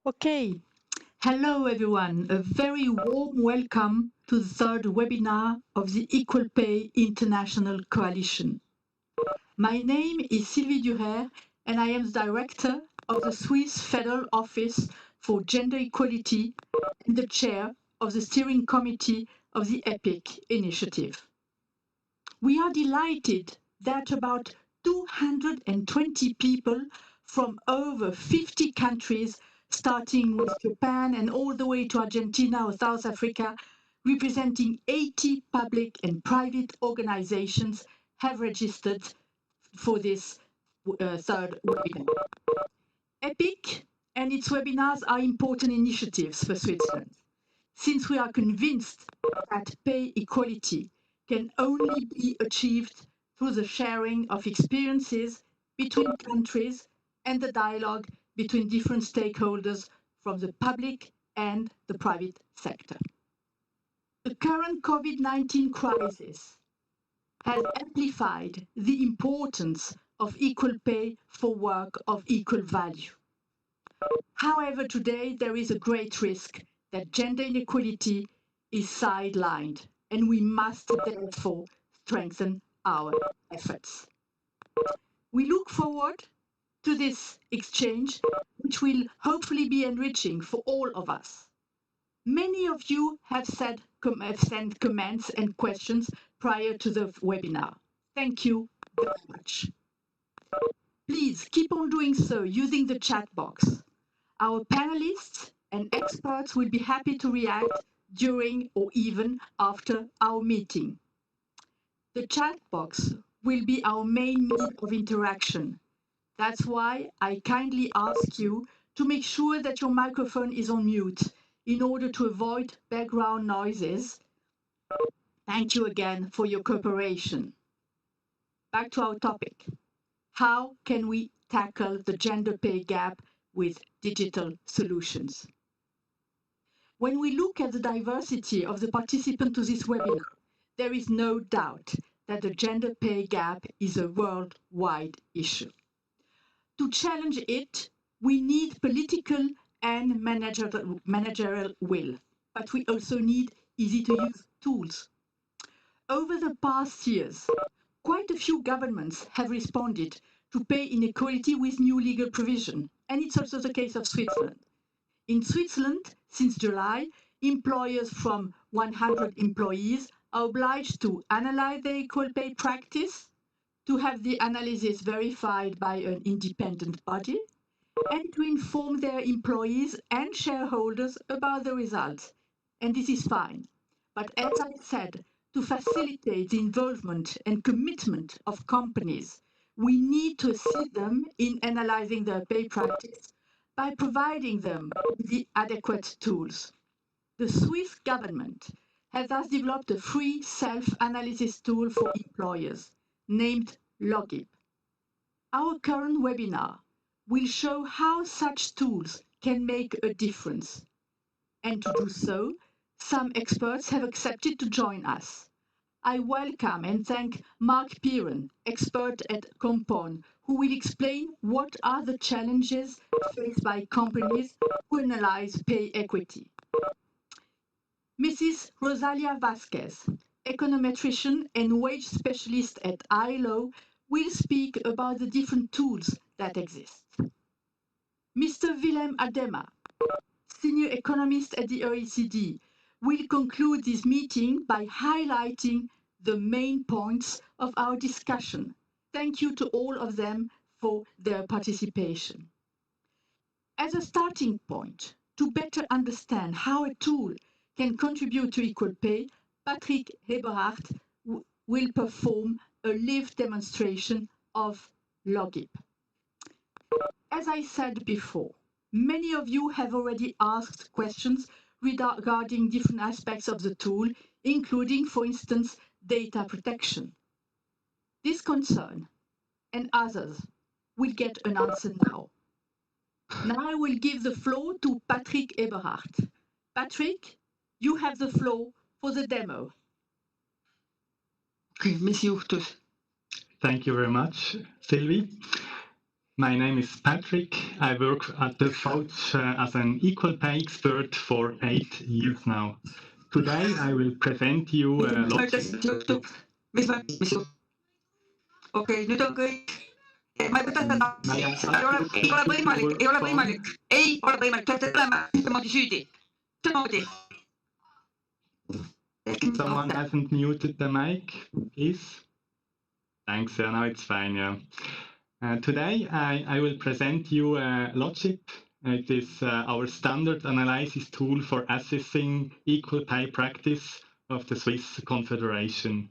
Okay, hello everyone. A very warm welcome to the third webinar of the Equal Pay International Coalition. My name is Sylvie Duher and I am the director of the Swiss Federal Office for Gender Equality and the chair of the steering committee of the EPIC initiative. We are delighted that about 220 people from over 50 countries, starting with Japan and all the way to Argentina or South Africa, representing 80 public and private organizations, have registered for this third webinar. EPIC and its webinars are important initiatives for Switzerland, since we are convinced that pay equality can only be achieved through the sharing of experiences between countries and the dialogue between different stakeholders from the public and the private sector. The current COVID-19 crisis has amplified the importance of equal pay for work of equal value. However, today there is a great risk that gender inequality is sidelined, and we must therefore strengthen our efforts. We look forward to this exchange, which will hopefully be enriching for all of us. Many of you have sent comments and questions prior to the webinar. Thank you very much. Please keep on doing so using the chat box. Our panelists and experts will be happy to react during or even after our meeting. The chat box will be our main means of interaction. That's why I kindly ask you to make sure that your microphone is on mute in order to avoid background noises. Thank you again for your cooperation. Back to our topic. How can we tackle the gender pay gap with digital solutions? When we look at the diversity of the participants to this webinar, there is no doubt that the gender pay gap is a worldwide issue. To challenge it, we need political and managerial will, but we also need easy-to-use tools. Over the past years, quite a few governments have responded to pay inequality with new legal provision, and it's also the case of Switzerland. In Switzerland, since July, employers from 100 employees are obliged to analyze their equal pay practice, to have the analysis verified by an independent body, and to inform their employees and shareholders about the results. And this is fine. But as I said, to facilitate the involvement and commitment of companies, we need to assist them in analyzing their pay practice by providing them with the adequate tools. The Swiss government has thus developed a free self-analysis tool for employers named Logip. Our current webinar will show how such tools can make a difference. And to do so, some experts have accepted to join us. I welcome and thank Mark Piren, expert at Compound, who will explain what are the challenges faced by companies who analyze pay equity. Mrs. Rosalia Vasquez, econometrician and wage specialist at ILO, will speak about the different tools that exist. Mr. Willem Adema, senior economist at the OECD, will conclude this meeting by highlighting the main points of our discussion. Thank you to all of them for their participation. As a starting point, to better understand how a tool can contribute to equal pay, Patrick Eberhardt will perform a live demonstration of Logip. As I said before, many of you have already asked questions regarding different aspects of the tool, including, for instance, data protection. This concern and others will get an answer now. Now I will give the floor to Patrick Eberhardt. Patrick, you have the floor for the demo. Thank you very much, Sylvie. My name is Patrick, I work at the Fouch as an equal pay expert for 8 years now. Today I will present you logic. Okei, nyt on kõik. Ma ei võta seda tagasi. Ei ole võimalik, ei ole võimalik. Ei ole võimalik, te olete olema ühtemoodi süüdi. Ühtemoodi. Someone hasn't muted the mic, please. Thanks, yeah, now it's fine, yeah. Today I will present you Logip. It is our standard analysis tool for assessing equal pay practice of the Swiss Confederation.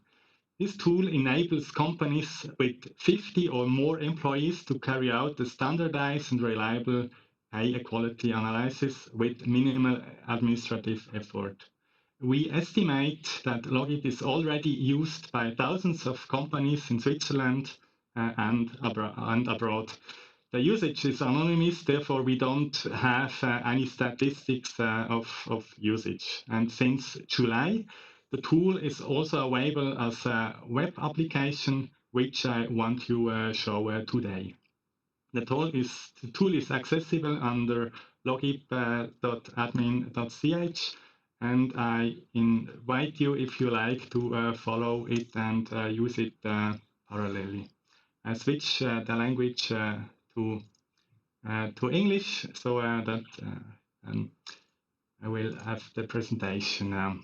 This tool enables companies with 50 or more employees to carry out a standardized and reliable pay equality analysis with minimal administrative effort. We estimate that Logip is already used by thousands of companies in Switzerland and abroad. The usage is anonymous, therefore we don't have any statistics of usage. And since July, the tool is also available as a web application, which I want to show today. The tool is accessible under logip.admin.ch, and I invite you, if you like, to follow it and use it parallelly. I switch the language to English so that I will have the presentation now.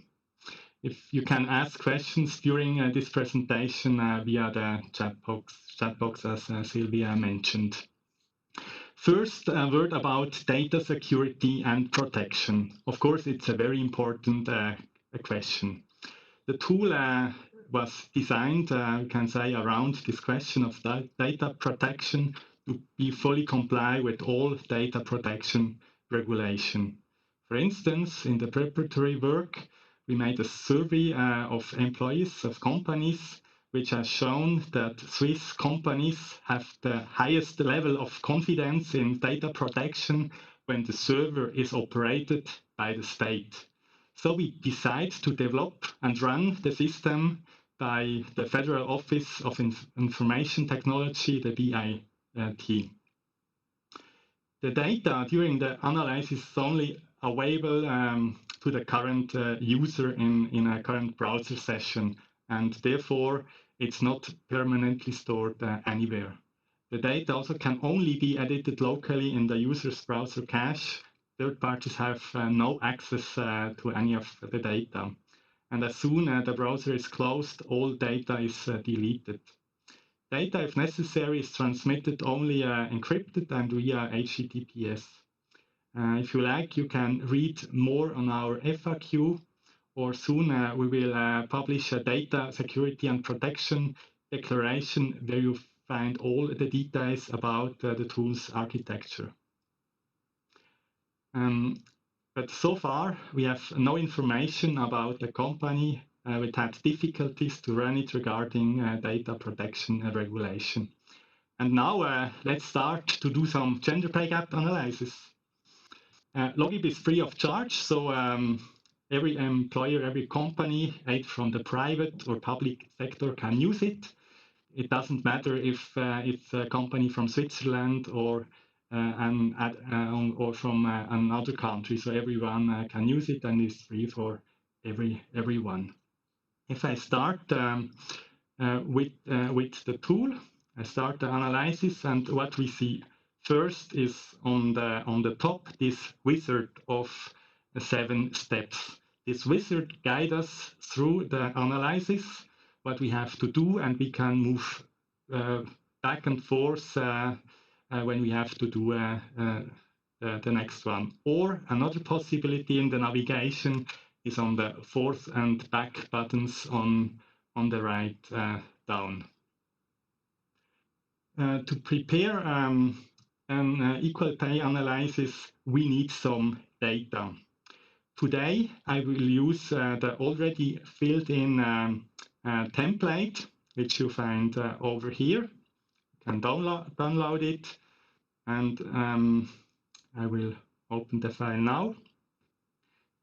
If you can ask questions during this presentation via the chat box as Sylvia mentioned. First, a word about data security and protection. Of course, it's a very important question. The tool was designed, we can say, around this question of data protection to be fully comply with all data protection regulation. For instance, in the preparatory work, we made a survey of employees of companies, which has shown that Swiss companies have the highest level of confidence in data protection when the server is operated by the state. So we decide to develop and run the system by the Federal Office of Information Technology, the BIT. The data during the analysis is only available to the current user in a current browser session, and therefore it's not permanently stored anywhere. The data also can only be edited locally in the user's browser cache. Third parties have no access to any of the data. And as soon as the browser is closed, all data is deleted. Data, if necessary, is transmitted only encrypted and via HTTPS. If you like, you can read more on our FAQ, or soon we will publish a data security and protection declaration where you find all the details about the tool's architecture. But so far, we have no information about the company which had difficulties to run it regarding data protection regulation. And now let's start to do some gender pay gap analysis. Logip is free of charge, so every employer, every company, either from the private or public sector, can use it. It doesn't matter if it's a company from Switzerland or from another country, so everyone can use it and it's free for everyone. If I start with the tool, I start the analysis, and what we see first is on the top this wizard of 7 steps. This wizard guides us through the analysis, what we have to do, and we can move back and forth when we have to do the next one. Or another possibility in the navigation is on the forth and back buttons on the right down. To prepare an equal pay analysis, we need some data. Today, I will use the already filled in template, which you find over here. You can download it, and I will open the file now.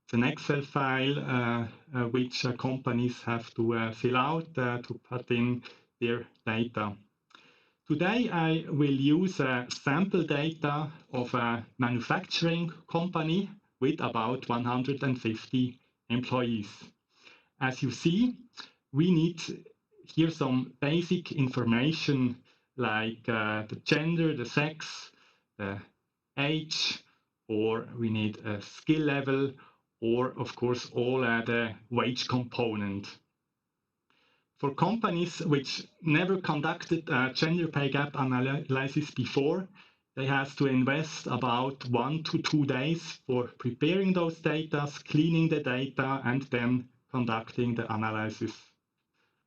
It's an Excel file which companies have to fill out to put in their data. Today I will use sample data of a manufacturing company with about 150 employees. As you see, we need here some basic information like the gender, the sex, the age, or we need a skill level, or of course all the wage component. For companies which never conducted a gender pay gap analysis before, they have to invest about 1 to 2 days for preparing those data, cleaning the data, and then conducting the analysis.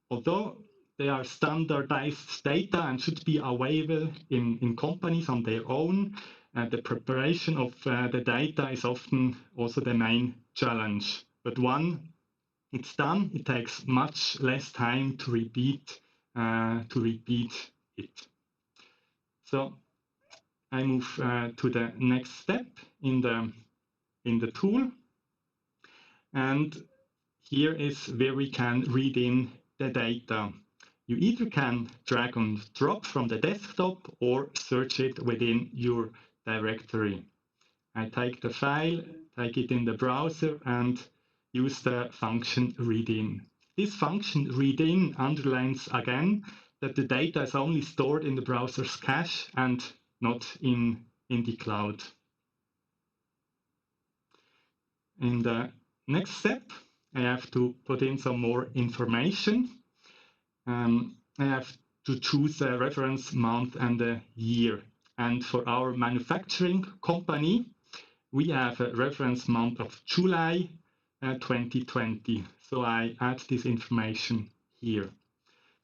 Although they are standardized data and should be available in companies on their own, the preparation of the data is often also the main challenge. But one it's done, it takes much less time to repeat it. So I move to the next step in the tool, and here is where we can read in the data. You either can drag and drop from the desktop or search it within your directory. I take the file, take it in the browser, and use the function readin. This function readin underlines again that the data is only stored in the browser's cache and not in the cloud. In the next step, I have to put in some more information. I have to choose a reference month and a year. And for our manufacturing company, we have a reference month of July 2020. So I add this information here.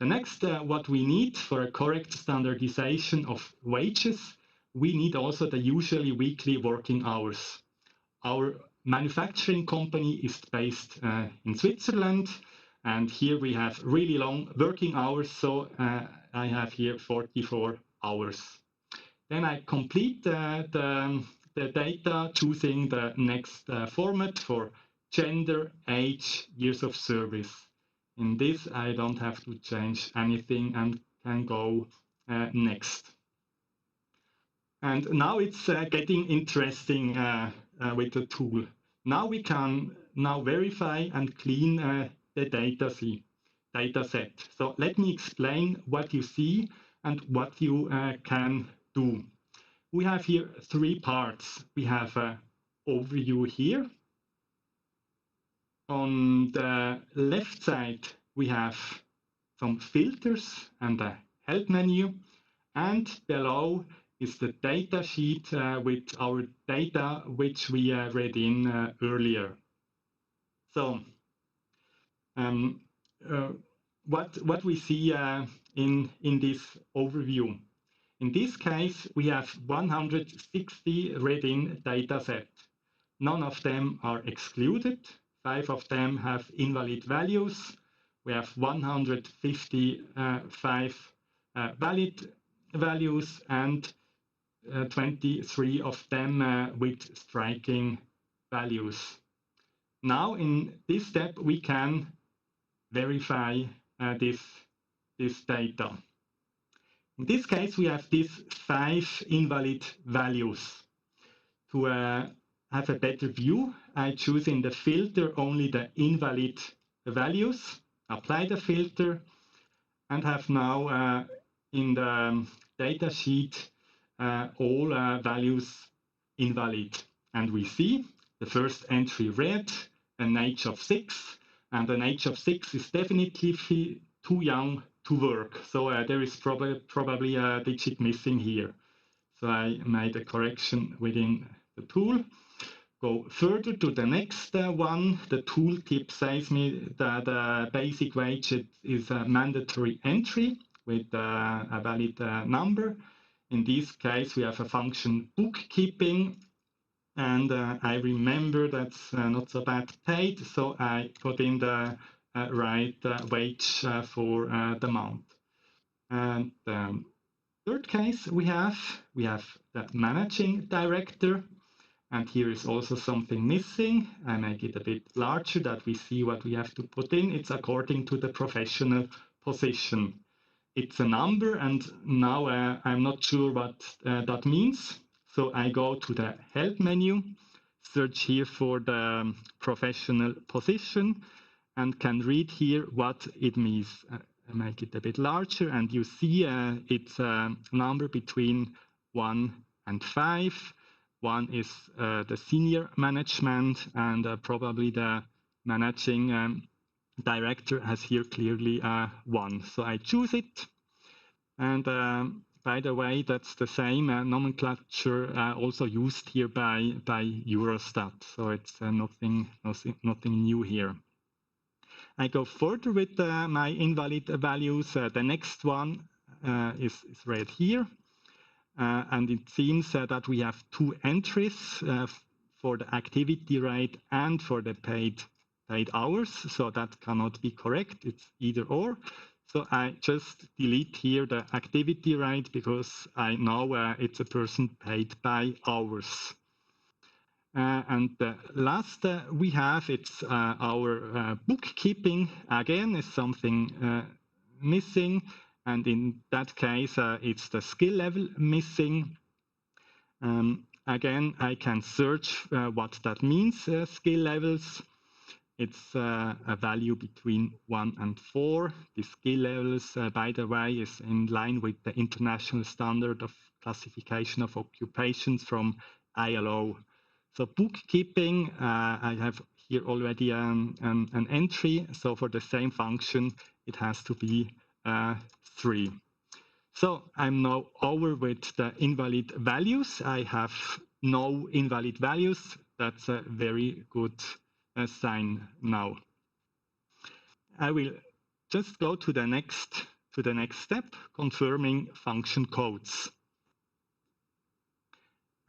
The next, what we need for a correct standardization of wages, we need also the usually weekly working hours. Our manufacturing company is based in Switzerland, and here we have really long working hours, so I have here 44 hours. Then I complete the data, choosing the next format for gender, age, years of service. In this, I don't have to change anything and can go next. And now it's getting interesting with the tool. Now we can verify and clean the data set. So let me explain what you see and what you can do. We have here 3 parts. We have an overview here. On the left side, we have some filters and a help menu. And below is the data sheet with our data, which we read in earlier. So what we see in this overview. In this case, we have 160 read-in data set. None of them are excluded. 5 of them have invalid values. We have 155 valid values and 23 of them with striking values. Now, in this step, we can verify this data. In this case, we have these 5 invalid values. To have a better view, I choose in the filter only the invalid values, apply the filter, and have now in the data sheet all values invalid. And we see the first entry red, an age of 6, and an age of 6 is definitely too young to work. So there is probably a digit missing here. So I made a correction within the tool. Go further to the next one. The tooltip says me that the basic wage is a mandatory entry with a valid number. In this case, we have a function bookkeeping, and I remember that's not so bad paid, so I put in the right wage for the month. And third case we have the managing director, and here is also something missing. I make it a bit larger that we see what we have to put in. It's according to the professional position. it's a number, and now I'm not sure what that means. So I go to the help menu, search here for the professional position, and can read here what it means. I make it a bit larger, and you see it's a number between 1 and 5. 1 is the senior management, and probably the managing director has here clearly 1. So I choose it. And by the way, that's the same nomenclature also used here by Eurostat. So it's nothing new here. I go further with my invalid values. The next one is right here. And it seems that we have 2 entries for the activity rate and for the paid hours. So that cannot be correct. It's either or. So I just delete here the activity rate because I know it's a person paid by hours. And the last we have, it's our bookkeeping. Again, is something missing. And in that case, it's the skill level missing. Again, I can search what that means, skill levels. It's a value between 1 and 4. The skill levels, by the way, is in line with the International Standard of Classification of Occupations from ILO. So bookkeeping, I have here already an entry. So for the same function, it has to be 3. So I'm now over with the invalid values. I have no invalid values. That's a very good sign now. I will just go to the next step, confirming function codes.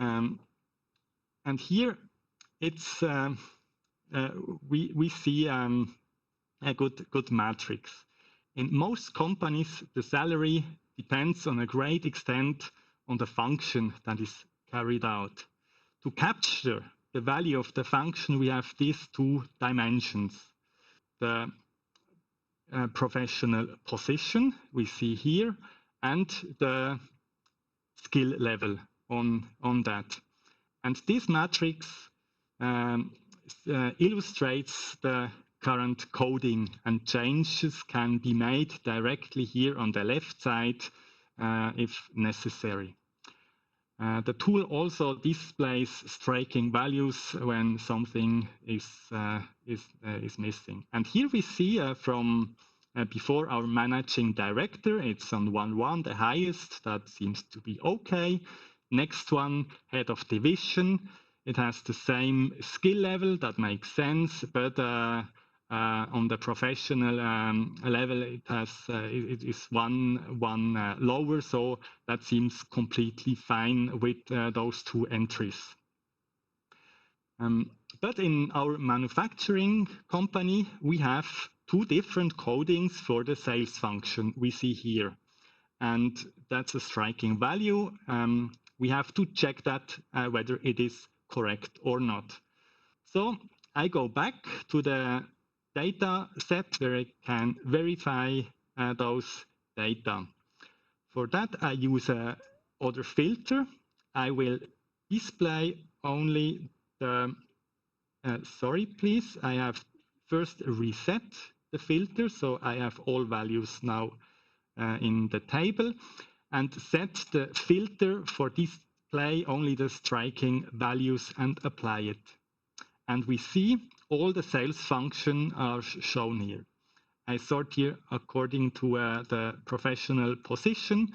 And here it's we see a good matrix. In most companies, the salary depends on a great extent on the function that is carried out. To capture the value of the function, we have these 2 dimensions. The professional position we see here, and the skill level on that. And this matrix illustrates the current coding, and changes can be made directly here on the left side if necessary. The tool also displays striking values when something is missing. And here we see from before our managing director, it's on 1.1, the highest. That seems to be okay. Next one, head of division. It has the same skill level. That makes sense, but on the professional level, it is one lower, so that seems completely fine with those 2 entries. But in our manufacturing company, we have 2 different codings for the sales function we see here, and that's a striking value. We have to check that whether it is correct or not. So I go back to the data set where I can verify those data. For that, I use a other filter. I will display only the, sorry, please. I have first reset the filter, so I have all values now in the table, and set the filter for display only the striking values and apply it. And we see all the sales functions are shown here. I sort here according to the professional position.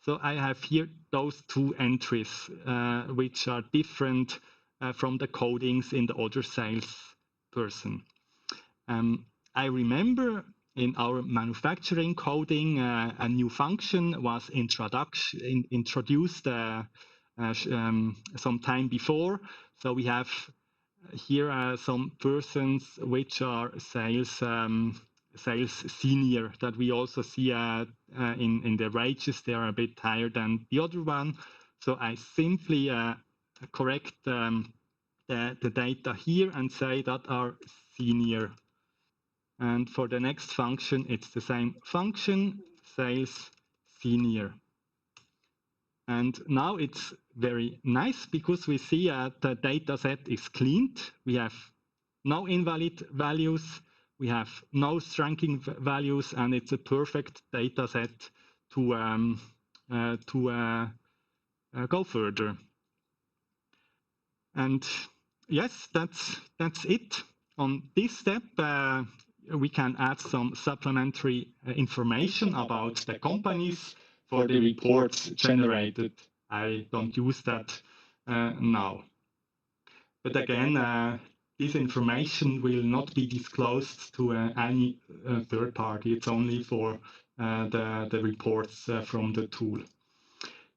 So I have here those 2 entries, which are different from the codings in the other sales person. I remember in our manufacturing coding, a new function was introduced some time before. So we have here some persons which are sales senior, that we also see in the wages. They are a bit higher than the other one. So I simply correct the data here and say that are senior. And for the next function, it's the same function, sales senior. And now it's very nice because we see the data set is cleaned. We have no invalid values. We have no shrinking values, and it's a perfect data set to go further. And yes, that's it. On this step, we can add some supplementary information about the companies for the reports generated. I don't use that now. But again, this information will not be disclosed to any third party. It's only for the reports from the tool.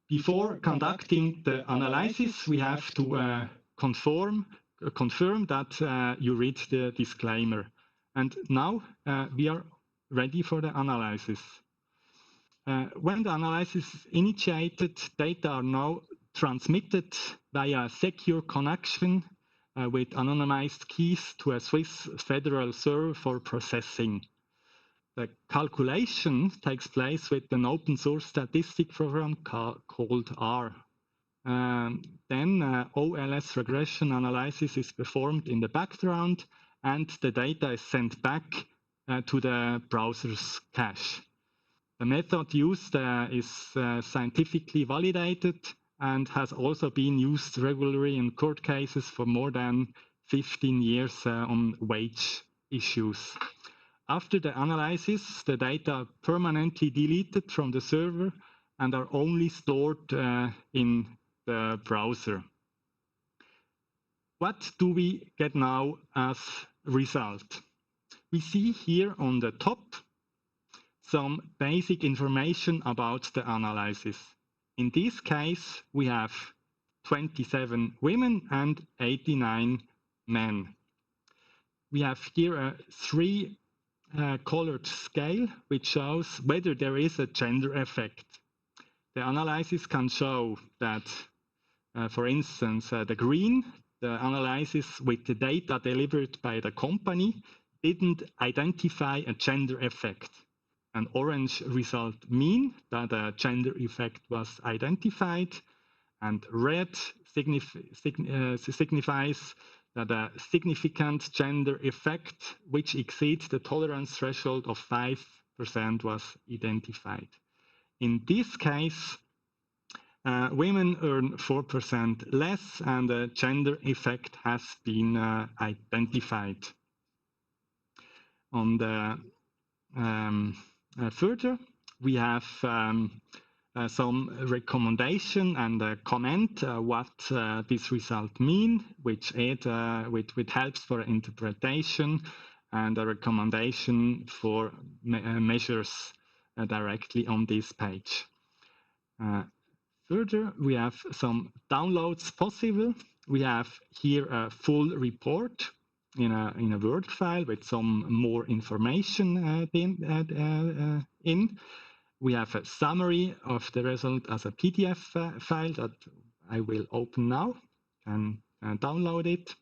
Before conducting the analysis, we have to confirm that you read the disclaimer. And now we are ready for the analysis. When the analysis is initiated, data are now transmitted via a secure connection with anonymized keys to a Swiss federal server for processing. The calculation takes place with an open source statistic program called R. Then OLS regression analysis is performed in the background, and the data is sent back to the browser's cache. The method used is scientifically validated and has also been used regularly in court cases for more than 15 years on wage issues. After the analysis, the data are permanently deleted from the server and are only stored in the browser. What do we get now as result? We see here on the top some basic information about the analysis. In this case, we have 27 women and 89 men. We have here a three-colored scale, which shows whether there is a gender effect. The analysis can show that, for instance, the green, the analysis with the data delivered by the company, didn't identify a gender effect. An orange result mean that a gender effect was identified, and red signifies that a significant gender effect, which exceeds the tolerance threshold of 5%, was identified. In this case, women earn 4% less, and a gender effect has been identified. On the further, we have some recommendation and a comment what this result mean, which helps for interpretation, and a recommendation for measures directly on this page. Further, we have some downloads possible. We have here a full report in a Word file with some more information in. We have a summary of the result as a PDF file that I will open now and download it.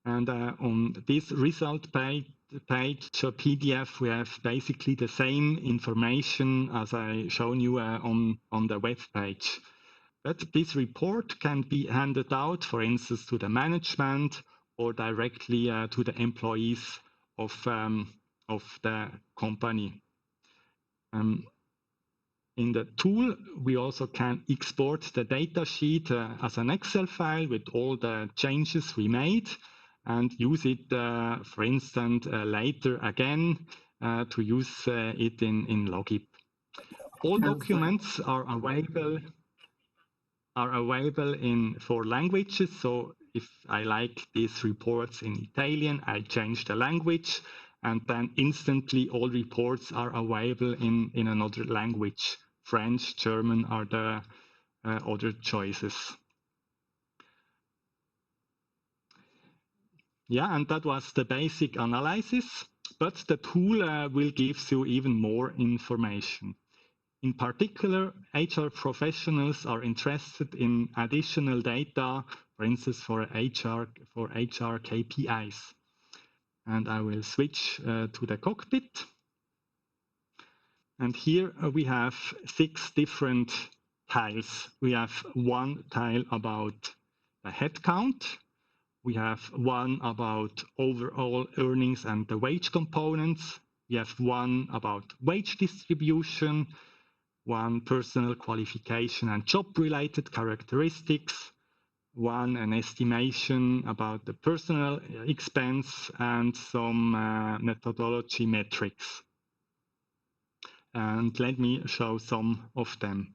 And on this result page or PDF, we have basically the same information as I shown you on the web page. But this report can be handed out, for instance, to the management or directly to the employees of the company. In the tool, we also can export the data sheet as an Excel file with all the changes we made and use it, for instance, later again to use it in Logip. All documents are available in 4 languages. So if I like these reports in Italian, I change the language, and then instantly all reports are available in another language. French, German are the other choices. Yeah, and that was the basic analysis, but the tool will give you even more information. In particular, HR professionals are interested in additional data, for instance, for HR KPIs. And I will switch to the cockpit. And here we have 6 different tiles. We have one tile about the headcount. We have one about overall earnings and the wage components. We have one about wage distribution, one personal qualification and job-related characteristics, one an estimation about the personal expense, and some methodology metrics. And let me show some of them.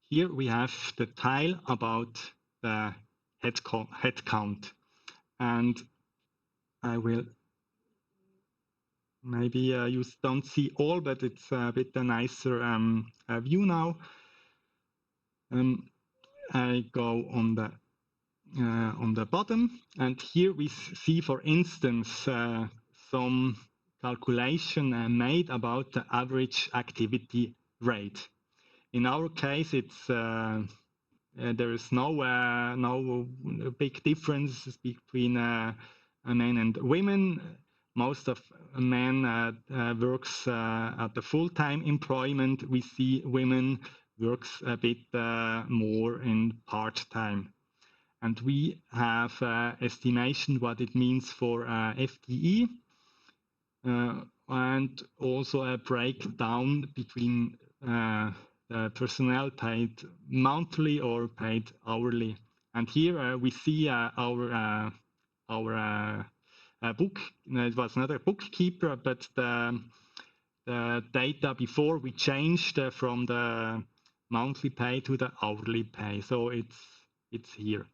Here we have the tile about the headcount, and I will maybe you don't see all, but it's a bit a nicer view now. I go on the bottom, and here we see, for instance, some calculation made about the average activity rate. In our case, it's there is no big difference between men and women. Most of men works at the full-time employment. We see women works a bit more in part-time. And we have estimation what it means for FTE, and also a breakdown between personnel paid monthly or paid hourly. And here we see our book. It was not a bookkeeper, but the data before we changed from the monthly pay to the hourly pay. So it's here.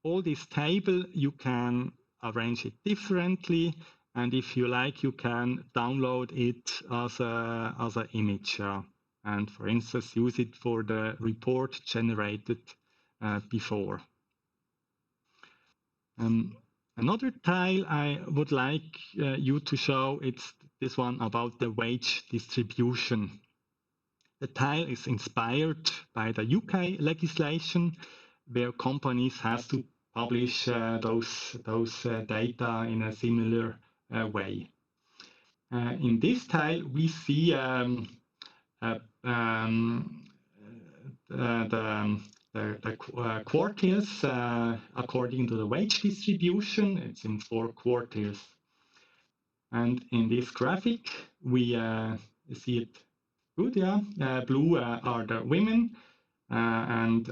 All this table, you can arrange it differently, and if you like, you can download it as an image, and for instance use it for the report generated before. Another tile I would like you to show, it's this one about the wage distribution. The tile is inspired by the UK legislation, where companies have to publish those data in a similar way. In this tile, we see the quartiles according to the wage distribution. It's in 4 quartiles. And in this graphic, we see it good, yeah. Blue are the women and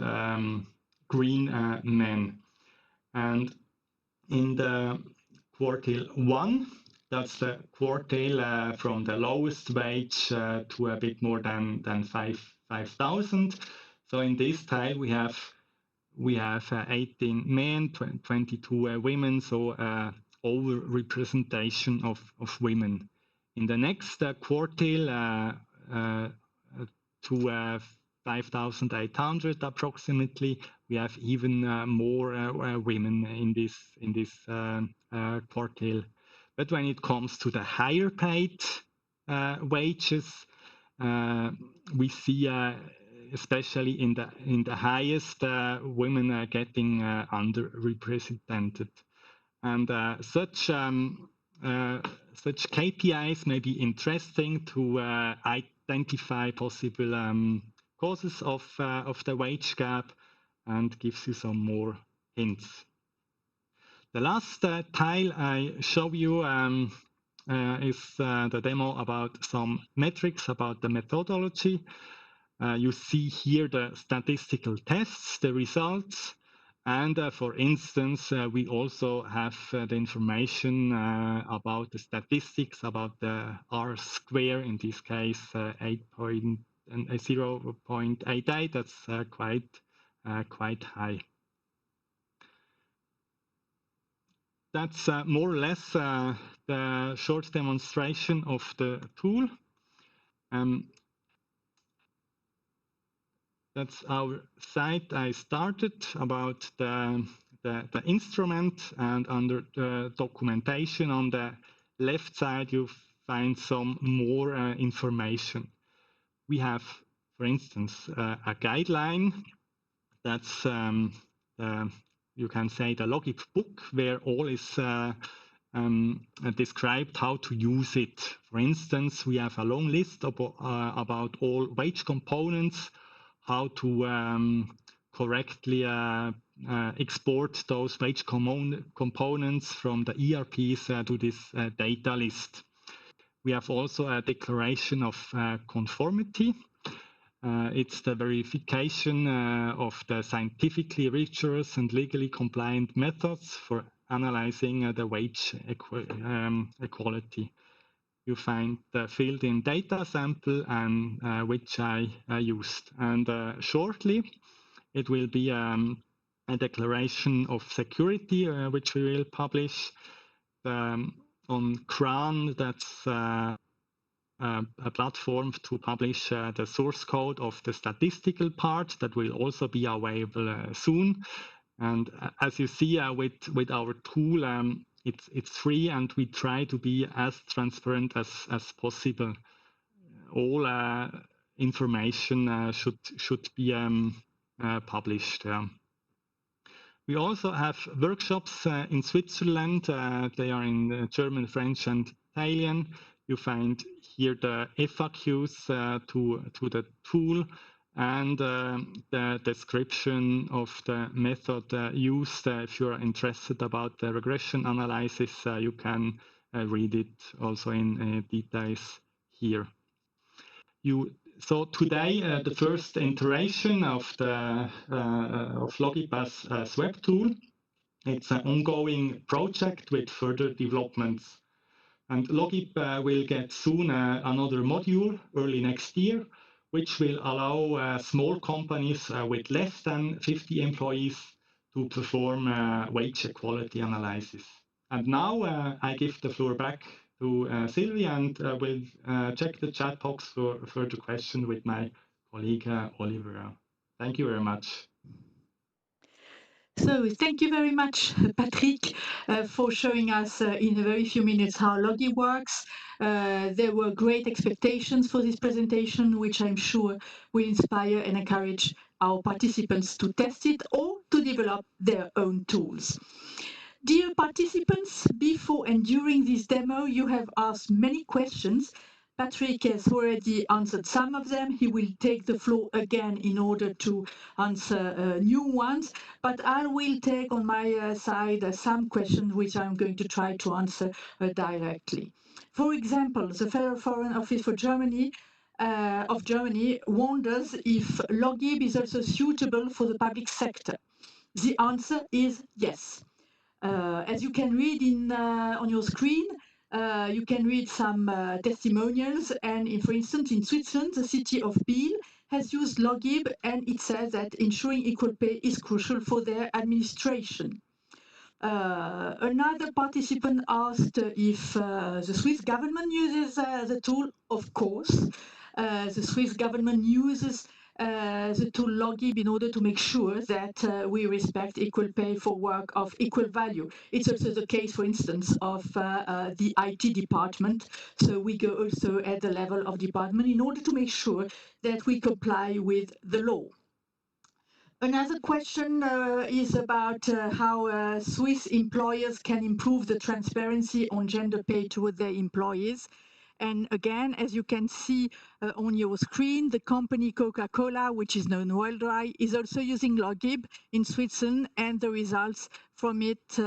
green men. And in the quartile 1, that's the quartile from the lowest wage to a bit more than 5,000. So in this tile we have 18 men, 22 women, so over-representation of women. In the next quartile to 5,800 approximately, we have even more women in this quartile. But when it comes to the higher paid wages, we see especially in the highest women are getting underrepresented, and such KPIs may be interesting to identify possible causes of the wage gap, and gives you some more hints. The last tile I show you is the demo about some metrics about the methodology. You see here the statistical tests, the results, and for instance, we also have the information about the statistics about the R-square, in this case 0.88. That's quite high. That's more or less the short demonstration of the tool. That's our site I started about the instrument, and under the documentation on the left side you find some more information. We have, for instance, a guideline. That's you can say the logic book, where all is described how to use it. For instance, we have a long list about all wage components, how to correctly export those wage components from the ERPs to this data list. We have also a declaration of conformity. It's the verification of the scientifically rigorous and legally compliant methods for analyzing the wage equality. You find the filled-in data sample and which I used. And shortly, it will be a declaration of security, which we will publish on CRAN. That's a platform to publish the source code of the statistical part that will also be available soon. And as you see with our tool, it's free, and we try to be as transparent as possible. All information should be published. We also have workshops in Switzerland. They are in German, French, and Italian. You find here the FAQs to the tool and the description of the method used. If you're interested about the regression analysis, you can read it also in details here. So today, the first iteration of the Logib as web tool. It's an ongoing project with further developments. And Logib will get soon another module early next year, which will allow small companies with less than 50 employees to perform wage equality analysis. And now I give the floor back to Sylvie, and will check the chat box for further questions with my colleague Oliver. Thank you very much. So thank you very much, Patrick, for showing us in a very few minutes how Logib works. There were great expectations for this presentation, which I'm sure will inspire and encourage our participants to test it or to develop their own tools. Dear participants, before and during this demo, you have asked many questions. Patrick has already answered some of them. He will take the floor again in order to answer new ones, but I will take on my side some questions which I'm going to try to answer directly. For example, the Federal Foreign Office for Germany of Germany wonders if Logib is also suitable for the public sector. The answer is yes. As you can read on your screen, you can read some testimonials, and for instance, in Switzerland, the city of Biel has used Logib, and it says that ensuring equal pay is crucial for their administration. Another participant asked if the Swiss government uses the tool. Of course, the Swiss government uses the tool Logib in order to make sure that we respect equal pay for work of equal value. It's also the case, for instance, of the IT department. So we go also at the level of department in order to make sure that we comply with the law. Another question is about how Swiss employers can improve the transparency on gender pay toward their employees. And again, as you can see on your screen, the company Coca-Cola, which is known worldwide, is also using Logib in Switzerland, and the results from it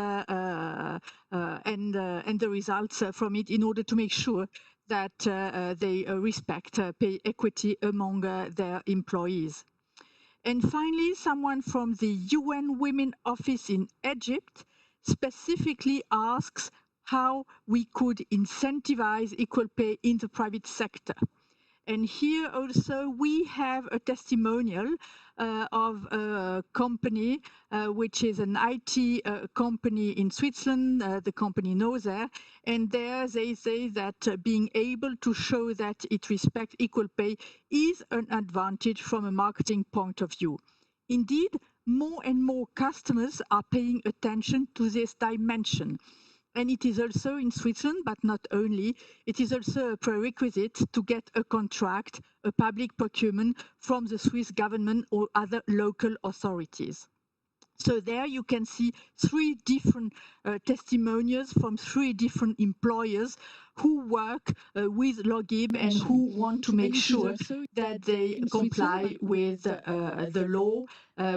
in order to make sure that they respect pay equity among their employees. And finally, someone from the UN Women Office in Egypt specifically asks how we could incentivize equal pay in the private sector. And here also we have a testimonial of a company, which is an IT company in Switzerland, the company Nozer, and there they say that being able to show that it respects equal pay is an advantage from a marketing point of view. Indeed, more and more customers are paying attention to this dimension. And it is also in Switzerland, but not only, it is also a prerequisite to get a contract, a public procurement from the Swiss government or other local authorities. So there you can see 3 different testimonials from 3 different employers who work with Logib and who want to make sure that they comply with the law,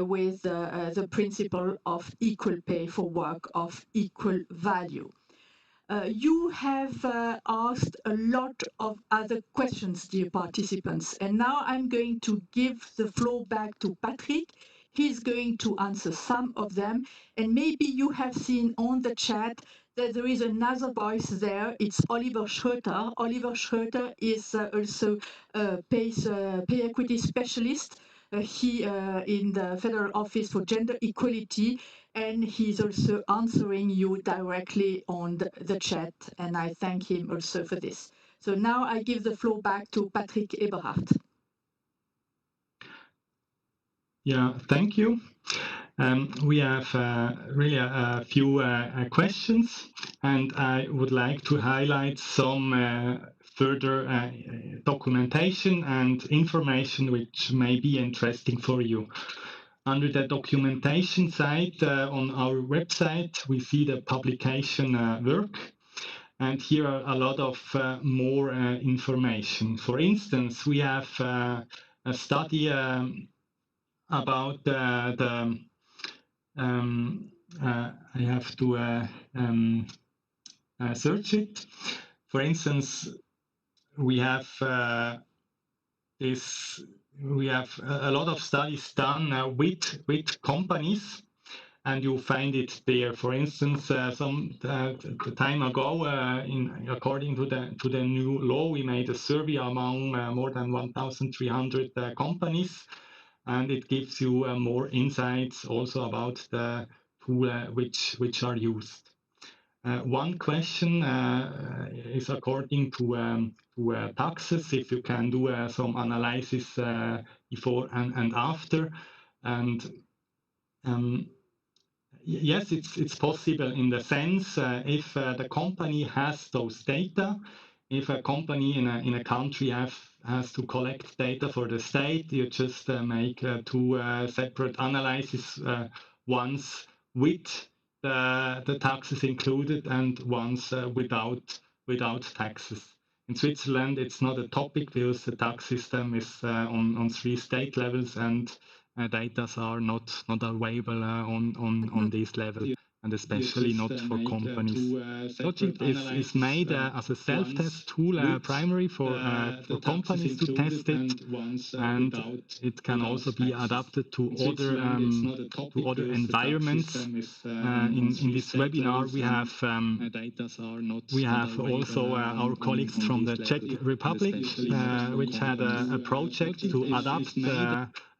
with the principle of equal pay for work of equal value. You have asked a lot of other questions, dear participants, and now I'm going to give the floor back to Patrick. He's going to answer some of them, and maybe you have seen on the chat that there is another voice there. It's Oliver Schröter. Oliver Schröter is also a pay equity specialist. He in the Federal Office for Gender Equality, and he's also answering you directly on the chat, and I thank him also for this. So now I give the floor back to Patrick Eberhardt. Yeah, thank you. We have really a few questions, and I would like to highlight some further documentation and information which may be interesting for you. Under the documentation side on our website, we see the publication work, and here are a lot of more information. For instance, we have a study about I have to search it. For instance, we have we have a lot of studies done with companies, and you find it there. For instance, some time ago, according to the new law, we made a survey among more than 1,300 companies, and it gives you more insights also about the tool which are used. One question is according to taxes, if you can do some analysis before and after. And yes, it's possible in the sense if the company has those data. If a company in a country has to collect data for the state, you just make 2 separate analyses, once with the taxes included and once without taxes. In Switzerland, it's not a topic because the tax system is on 3 state levels, and data are not available on this level, and especially not for companies. Logib is made as a self-test tool, primary for companies to test it, and it can also be adapted to other environments. In this webinar, we have also our colleagues from the Czech Republic, which had a project to adapt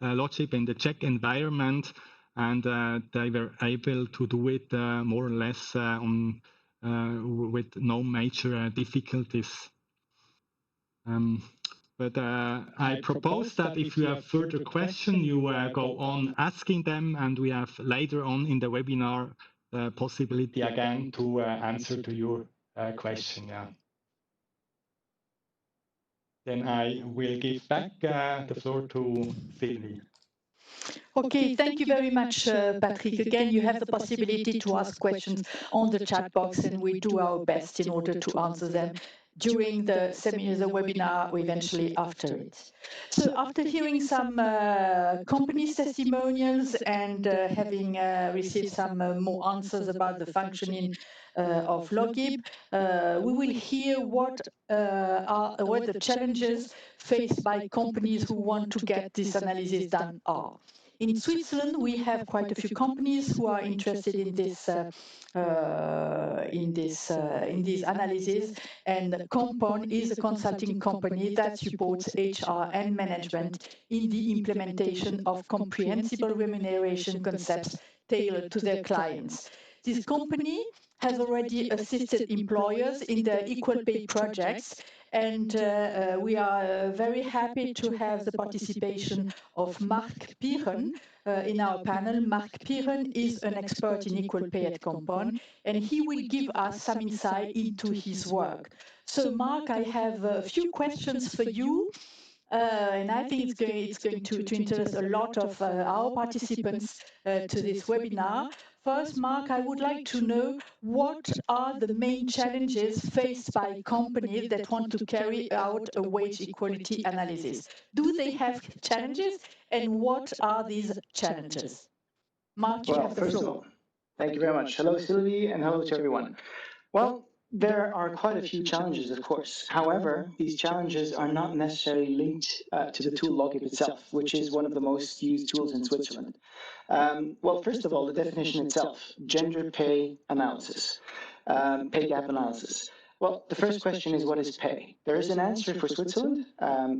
Logib in the Czech environment, and they were able to do it more or less with no major difficulties. But I propose that if you have further questions, you go on asking them, and we have later on in the webinar the possibility again to answer to your question. Yeah. Then I will give back the floor to Sylvie. Okay, thank you very much, Patrick. Again, you have the possibility to ask questions on the chat box, and we do our best in order to answer them during the seminar, the webinar, or eventually after it. So after hearing some companies' testimonials and having received some more answers about the functioning of Logib, we will hear what the challenges faced by companies who want to get this analysis done are. In Switzerland, we have quite a few companies who are interested in this in these analyses, and Compound is a consulting company that supports HR and management in the implementation of comprehensible remuneration concepts tailored to their clients. This company has already assisted employers in their equal pay projects, and we are very happy to have the participation of Mark Piren in our panel. Mark Piren is an expert in equal pay at Compound, and he will give us some insight into his work. So Mark, I have a few questions for you. And I think it's going to interest a lot of our participants to this webinar. First, Mark, I would like to know what are the main challenges faced by companies that want to carry out a wage equality analysis? Do they have challenges, and what are these challenges? Mark, you have the First of floor. all, thank you very much. Hello, Sylvie, and hello to everyone. Well, there are quite a few challenges, of course. However, these challenges are not necessarily linked to the tool Logip itself, which is one of the most used tools in Switzerland. Well, first of all, the definition itself, gender pay analysis, pay gap analysis. Well, the first question is, what is pay? There is an answer for Switzerland.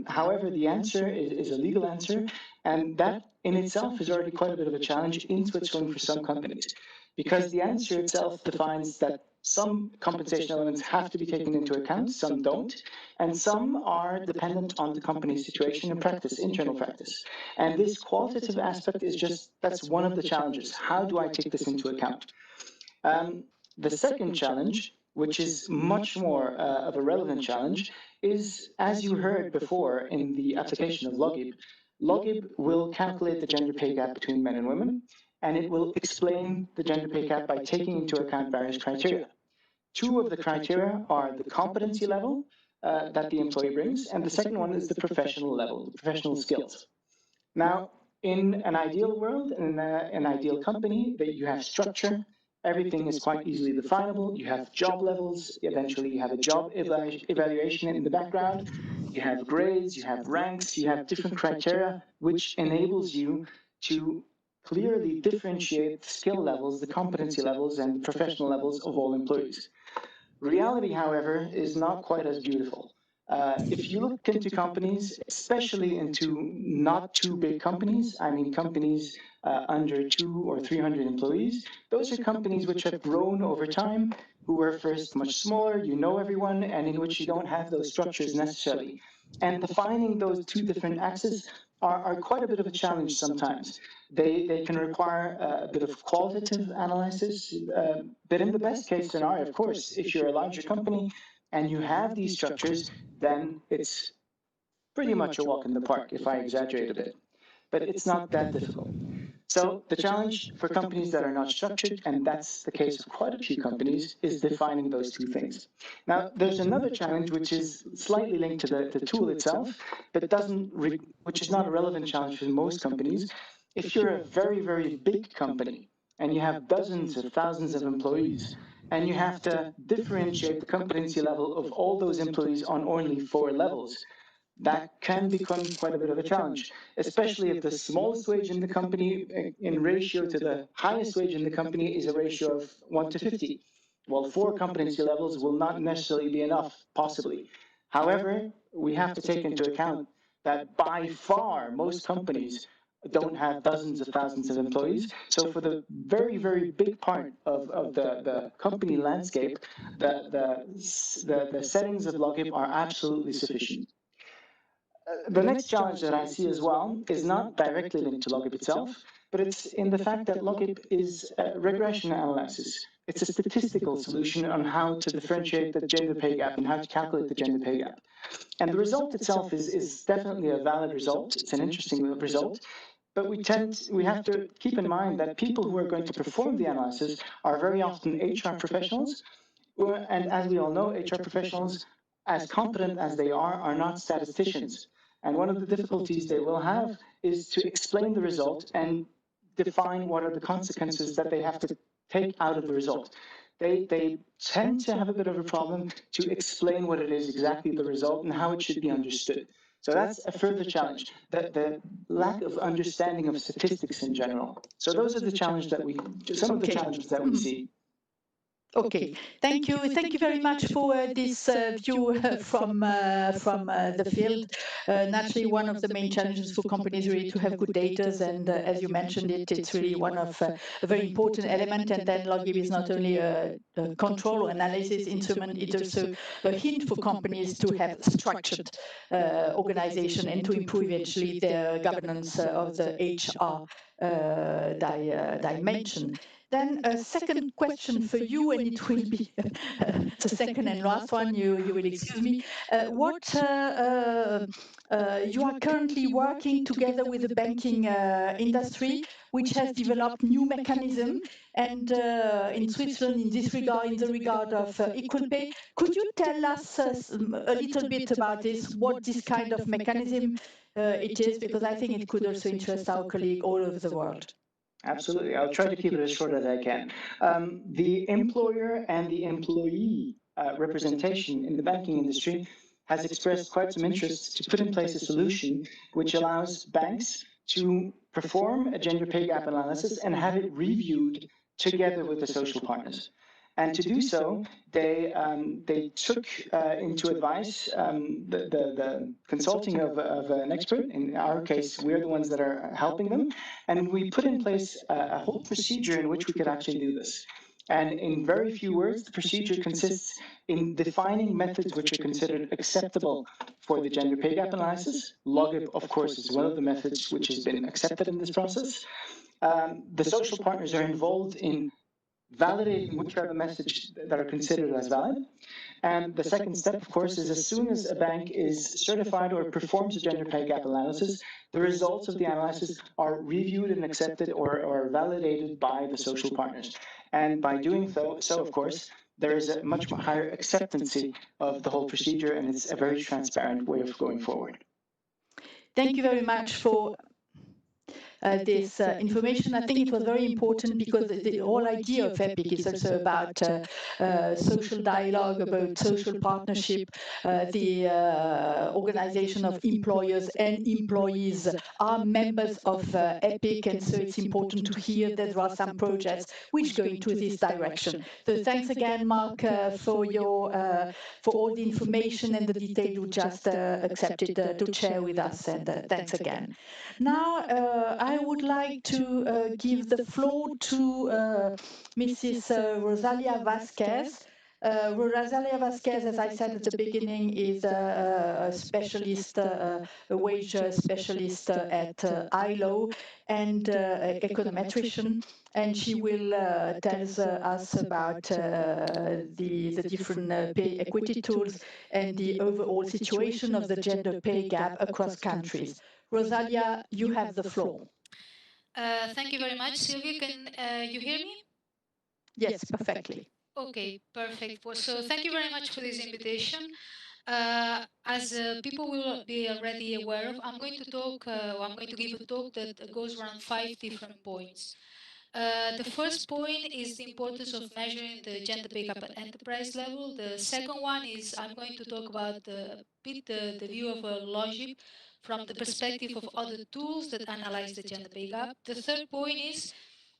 However, the answer is a legal answer, and that in itself is already quite a bit of a challenge in Switzerland for some companies, because the answer itself defines that some compensation elements have to be taken into account, some don't, and some are dependent on the company's situation and practice, internal practice. And this qualitative aspect is that's one of the challenges. How do I take this into account? The second challenge, which is much more of a relevant challenge, is, as you heard before in the application of Logip, Logip will calculate the gender pay gap between men and women, and it will explain the gender pay gap by taking into account various criteria. Two of the criteria are the competency level that the employee brings, and the second one is the professional level, the professional skills. Now, in an ideal world, in an ideal company, that you have structure, everything is quite easily definable. You have job levels. Eventually, you have a job evaluation in the background. You have grades, you have ranks, you have different criteria, which enables you to clearly differentiate the skill levels, the competency levels, and the professional levels of all employees. Reality, however, is not quite as beautiful. If you look into companies, especially into not too big companies, I mean companies under 200 or 300 employees, those are companies which have grown over time, who were first much smaller, you know everyone, and in which you don't have those structures necessarily. And defining those two different axes are quite a bit of a challenge sometimes. They can require a bit of qualitative analysis, but in the best case scenario, of course, if you're a larger company and you have these structures, then it's pretty much a walk in the park, if I exaggerate a bit. But it's not that difficult. So the challenge for companies that are not structured, and that's the case of quite a few companies, is defining those two things. Now, there's another challenge which is slightly linked to the tool itself, but which is not a relevant challenge for most companies. If you're a very, very big company and you have dozens of thousands of employees, and you have to differentiate the competency level of all those employees on only 4 levels, that can become quite a bit of a challenge, especially if the smallest wage in the company in ratio to the highest wage in the company is a ratio of 1 to 50. Well, 4 competency levels will not necessarily be enough, possibly. However, we have to take into account that by far most companies don't have dozens of thousands of employees. So for the very, very big part of the company landscape, the settings of Logip are absolutely sufficient. The next challenge that I see as well is not directly linked to Logip itself, but it's in the fact that Logip is a regression analysis. It's a statistical solution on how to differentiate the gender pay gap and how to calculate the gender pay gap. And the result itself is definitely a valid result. It's an interesting result. But we have to keep in mind that people who are going to perform the analysis are very often HR professionals. And as we all know, HR professionals, as competent as they are not statisticians. And one of the difficulties they will have is to explain the result and define what are the consequences that they have to take out of the result. They tend to have a bit of a problem to explain what it is exactly the result and how it should be understood. So that's a further challenge, the lack of understanding of statistics in general. So those are the challenges some of the challenges that we see. Okay, thank you. Thank you very much for this view from the field. Naturally, one of the main challenges for companies really to have good data, and as you mentioned it's really one of a very important element. And then Logip is not only a control or analysis instrument, it's also a hint for companies to have structured organization and to improve eventually their governance of the HR dimension. Then a second question for you, and it will be the second and last one. You will excuse me. What you are currently working together with the banking industry, which has developed new mechanism, and in Switzerland, in this regard, in the regard of equal pay, could you tell us a little bit about this? What this kind of mechanism it is, because I think it could also interest our colleague all over the world. Absolutely. I'll try to keep it as short as I can. The employer and the employee representation in the banking industry has expressed quite some interest to put in place a solution which allows banks to perform a gender pay gap analysis and have it reviewed together with the social partners. And to do so, they took into advice the consulting of an expert. In our case, we're the ones that are helping them. And we put in place a whole procedure in which we could actually do this. And in very few words, the procedure consists in defining methods which are considered acceptable for the gender pay gap analysis. LOGIP, of course, is one of the methods which has been accepted in this process. The social partners are involved in validating which are the messages that are considered as valid. And the second step, of course, is as soon as a bank is certified or performs a gender pay gap analysis, the results of the analysis are reviewed and accepted or validated by the social partners. And by doing so, of course, there is a much higher acceptance of the whole procedure, and it's a very transparent way of going forward. Thank you very much for this information. I think it was very important because the whole idea of EPIC is also about social dialogue, about social partnership. The organization of employers and employees are members of EPIC, and so it's important to hear that there are some projects which go into this direction. So thanks again, Mark, for all the information and the detail you just accepted to share with us, and thanks again. Now, I would like to give the floor to Mrs. Rosalia Vasquez. Rosalia Vasquez, as I said at the beginning, is a specialist, a wage specialist at ILO and econometrician, and she will tell us about the different pay equity tools and the overall situation of the gender pay gap across countries. Rosalia, you have the floor. Thank you very much, Sylvia. Can you hear me? Yes, perfectly. Okay, perfect. So thank you very much for this invitation. As people will be already aware of, I'm going to talk, I'm going to give a talk that goes around 5 different points. The first point is the importance of measuring the gender pay gap at enterprise level. The second one is I'm going to talk about the view of LOGIP from the perspective of other tools that analyze the gender pay gap. The third point is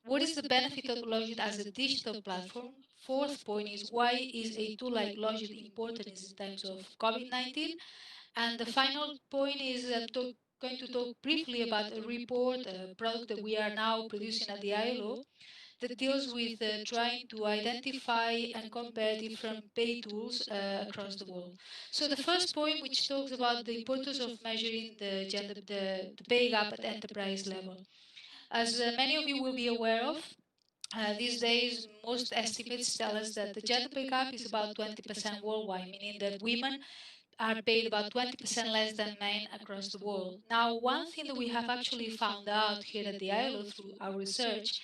what is the benefit of LOGIP as a digital platform. Fourth point is why is a tool like LOGIP important in times of COVID-19. And the final point is going to talk briefly about a report, a product that we are now producing at the ILO that deals with trying to identify and compare different pay tools across the world. So the first point, which talks about the importance of measuring the pay gap at enterprise level. As many of you will be aware of, these days, most estimates tell us that the gender pay gap is about 20% worldwide, meaning that women are paid about 20% less than men across the world. Now, one thing that we have actually found out here at the ILO through our research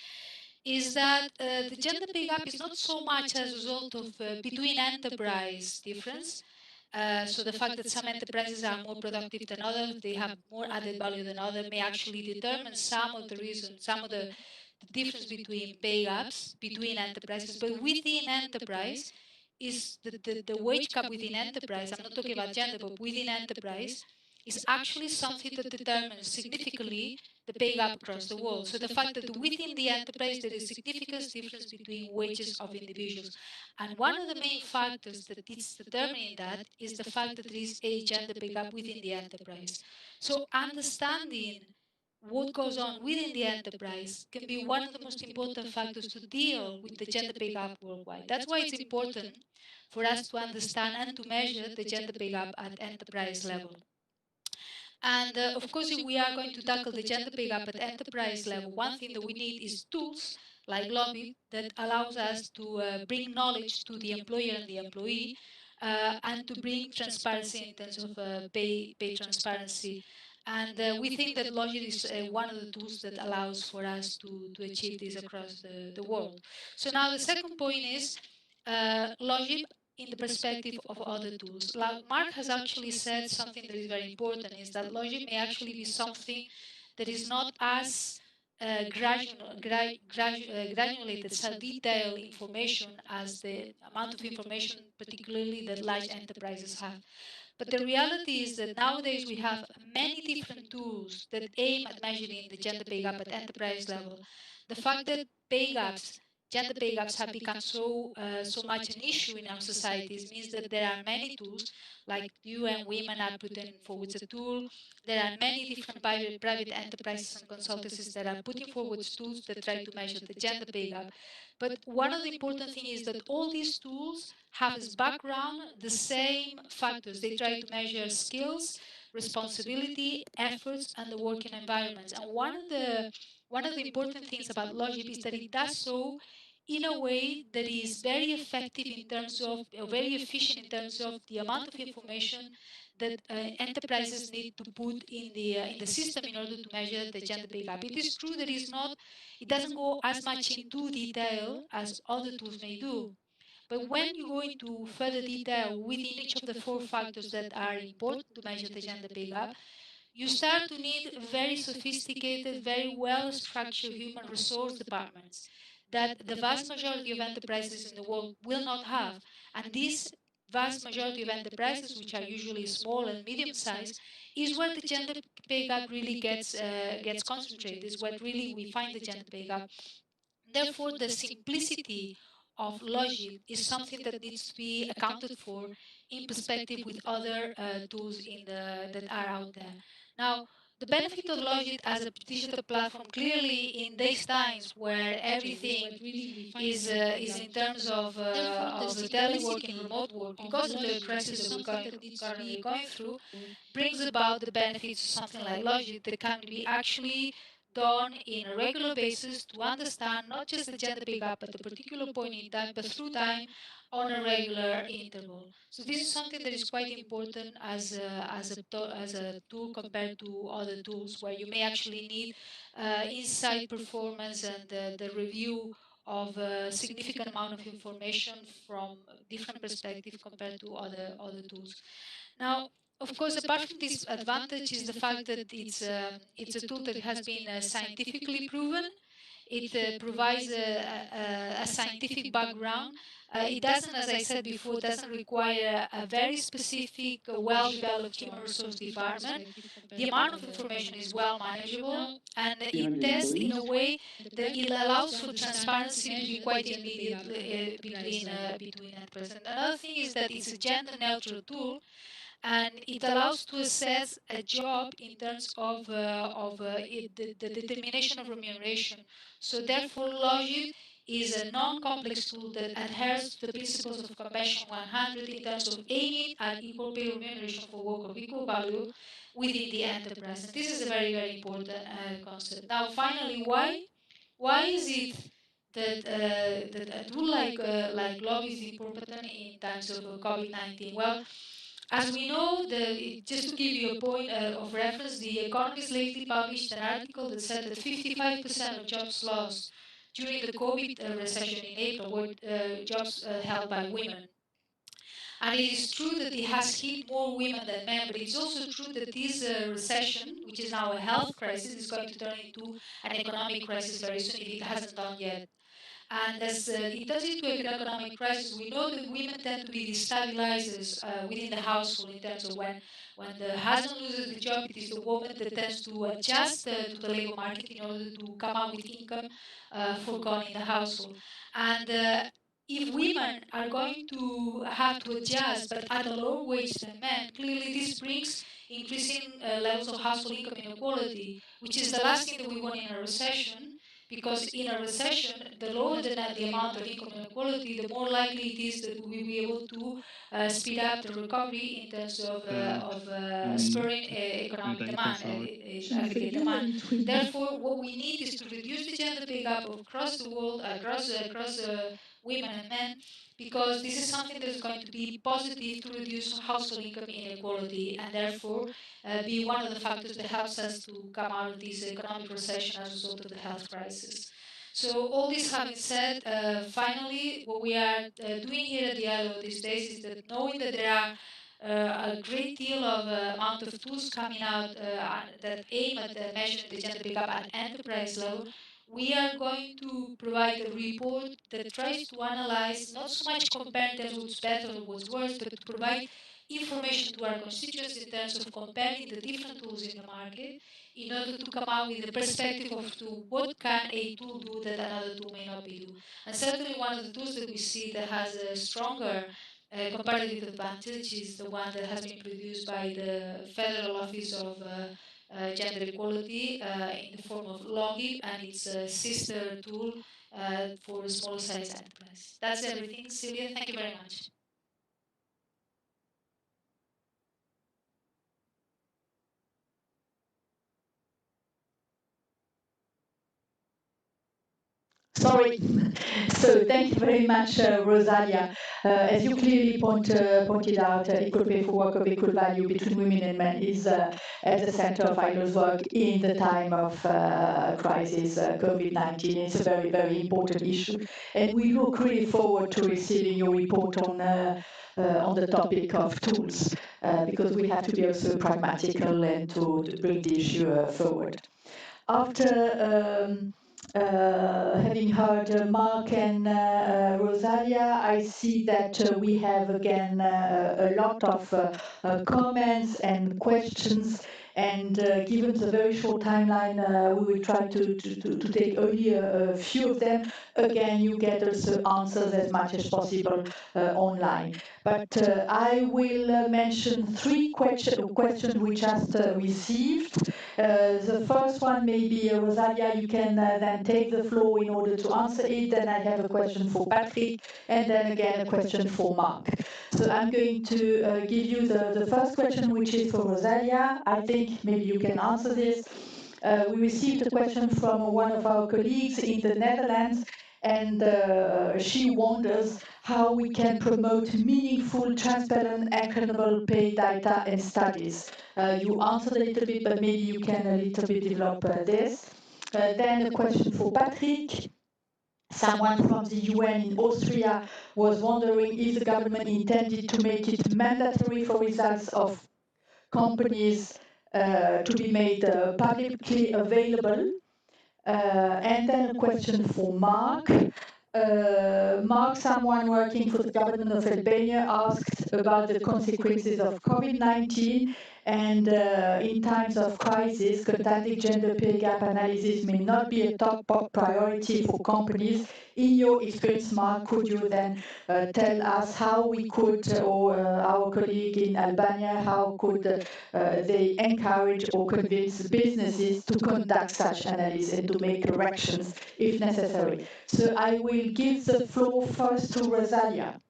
is that the gender pay gap is not so much as a result of between enterprise difference. So the fact that some enterprises are more productive than others, they have more added value than others, may actually determine some of the reasons, some of the difference between pay gaps between enterprises. But within enterprise, is the wage gap within enterprise, I'm not talking about gender, but within enterprise, is actually something that determines significantly the pay gap across the world. So the fact that within the enterprise there is significant difference between wages of individuals. And one of the main factors that is determining that is the fact that there is a gender pay gap within the enterprise. So understanding what goes on within the enterprise can be one of the most important factors to deal with the gender pay gap worldwide. That's why it's important for us to understand and to measure the gender pay gap at enterprise level. And of course, if we are going to tackle the gender pay gap at enterprise level, one thing that we need is tools like Lobby that allows us to bring knowledge to the employer and the employee, and to bring transparency in terms of pay transparency. And we think that Logit is one of the tools that allows for us to achieve this across the world. So now the second point is Logit in the perspective of other tools. Mark has actually said something that is very important, is that Logit may actually be something that is not as granulated, so detailed information as the amount of information, particularly that large enterprises have. But the reality is that nowadays we have many different tools that aim at measuring the gender pay gap at enterprise level. The fact that pay gaps, gender pay gaps have become so much an issue in our societies means that there are many tools, like UN Women are putting forward a tool. There are many different private enterprises and consultancies that are putting forward tools that try to measure the gender pay gap. But one of the important things is that all these tools have as background the same factors. They try to measure skills, responsibility, efforts, and the working environments. And one of the important things about Logip is that it does so in a way that is very effective in terms of, very efficient in terms of the amount of information that enterprises need to put in the system in order to measure the gender pay gap. It is true that it doesn't go as much into detail as other tools may do. But when you go into further detail within each of the four factors that are important to measure the gender pay gap, you start to need very sophisticated, very well structured human resource departments that the vast majority of enterprises in the world will not have. And these vast majority of enterprises, which are usually small and medium sized, is where the gender pay gap really gets concentrated, is where really we find the gender pay gap. Therefore, the simplicity of logic is something that needs to be accounted for in perspective with other tools that are out there. Now, the benefit of Logit as a digital platform, clearly in these times where everything is in terms of teleworking, remote work, because of the crisis that we're currently going through, brings about the benefits of something like Logit that can be actually done in a regular basis to understand not just the gender pay gap at a particular point in time, but through time on a regular interval. So this is something that is quite important as a tool compared to other tools where you may actually need inside performance and the review of a significant amount of information from different perspectives compared to other tools. Now, of course, apart from this advantage is the fact that it's a tool that has been scientifically proven. It provides a scientific background. It doesn't, as I said before, doesn't require a very specific, well-developed human resource department. The amount of information is well manageable, and it tests in a way that it allows for the transparency to be quite immediate between enterprises. And another thing is that it's a gender-neutral tool, and it allows to assess a job in terms of the determination of remuneration. So therefore, Logit is a non-complex tool that adheres to the principles of Convention 100 in terms of aiming at equal pay remuneration for work of equal value within the enterprise. And this is a very, very important concept. Now, finally, why is it that a tool like Logit is important in times of COVID-19? Well, as we know, just to give you a point of reference, The Economist lately published an article that said that 55% of jobs lost during the COVID recession in April were jobs held by women. And it is true that it has hit more women than men, but it's also true that this recession, which is now a health crisis, is going to turn into an economic crisis very soon if it hasn't done yet. And as it turns into an economic crisis, we know that women tend to be the stabilizers within the household in terms of when the husband loses the job, it is the woman that tends to adjust to the labor market in order to come up with income forgone in the household. And if women are going to have to adjust, but at a lower wage than men, clearly this brings increasing levels of household income inequality, which is the last thing that we want in a recession, because in a recession, the lower the amount of income inequality, the more likely it is that we will be able to speed up the recovery in terms of spurring economic demand, aggregate demand. Therefore, what we need is to reduce the gender pay gap across the world, across women and men, because this is something that is going to be positive to reduce household income inequality and therefore be one of the factors that helps us to come out of this economic recession as a result of the health crisis. So all this having said, finally, what we are doing here at the ILO these days is that knowing that there are a great deal of amount of tools coming out that aim at measuring the gender pay gap at enterprise level, we are going to provide a report that tries to analyze, not so much compare in terms of what's better or what's worse, but to provide information to our constituents in terms of comparing the different tools in the market in order to come out with a perspective of to what can a tool do that another tool may not be do. And certainly one of the tools that we see that has a stronger comparative advantage is the one that has been produced by the Federal Office of Gender Equality in the form of Logip and its sister tool for small size enterprise. That's everything, Sylvia. Thank you very much. Sorry. So thank you very much, Rosalia. As you clearly pointed out, equal pay for work of equal value between women and men is at the center of ILO's work in the time of crisis, COVID-19. It's a very, very important issue. And we look really forward to receiving your report on the topic of tools, because we have to be also pragmatical and to bring the issue forward. After having heard Mark and Rosalia, I see that we have again a lot of comments and questions. And given the very short timeline, we will try to take only a few of them. Again, you get also answers as much as possible online. But I will mention three questions we just received. The first one, maybe Rosalia, you can then take the floor in order to answer it. Then I have a question for Patrick, and then again a question for Mark. So I'm going to give you the first question, which is for Rosalia. I think maybe you can answer this. We received a question from one of our colleagues in the Netherlands, and she wonders how we can promote meaningful, transparent, and credible pay data and studies. You answered a little bit, but maybe you can a little bit develop this. Then a question for Patrick. Someone from the UN in Austria was wondering if the government intended to make it mandatory for results of companies to be made publicly available. And then a question for Mark. Mark, someone working for the government of Albania, asked about the consequences of COVID-19, and in times of crisis, conducting gender pay gap analysis may not be a top priority for companies. In your experience, Mark, could you then tell us how we could, or our colleague in Albania, how could they encourage or convince businesses to conduct such analysis and to make corrections if necessary? So I will give the floor first to Rosalia.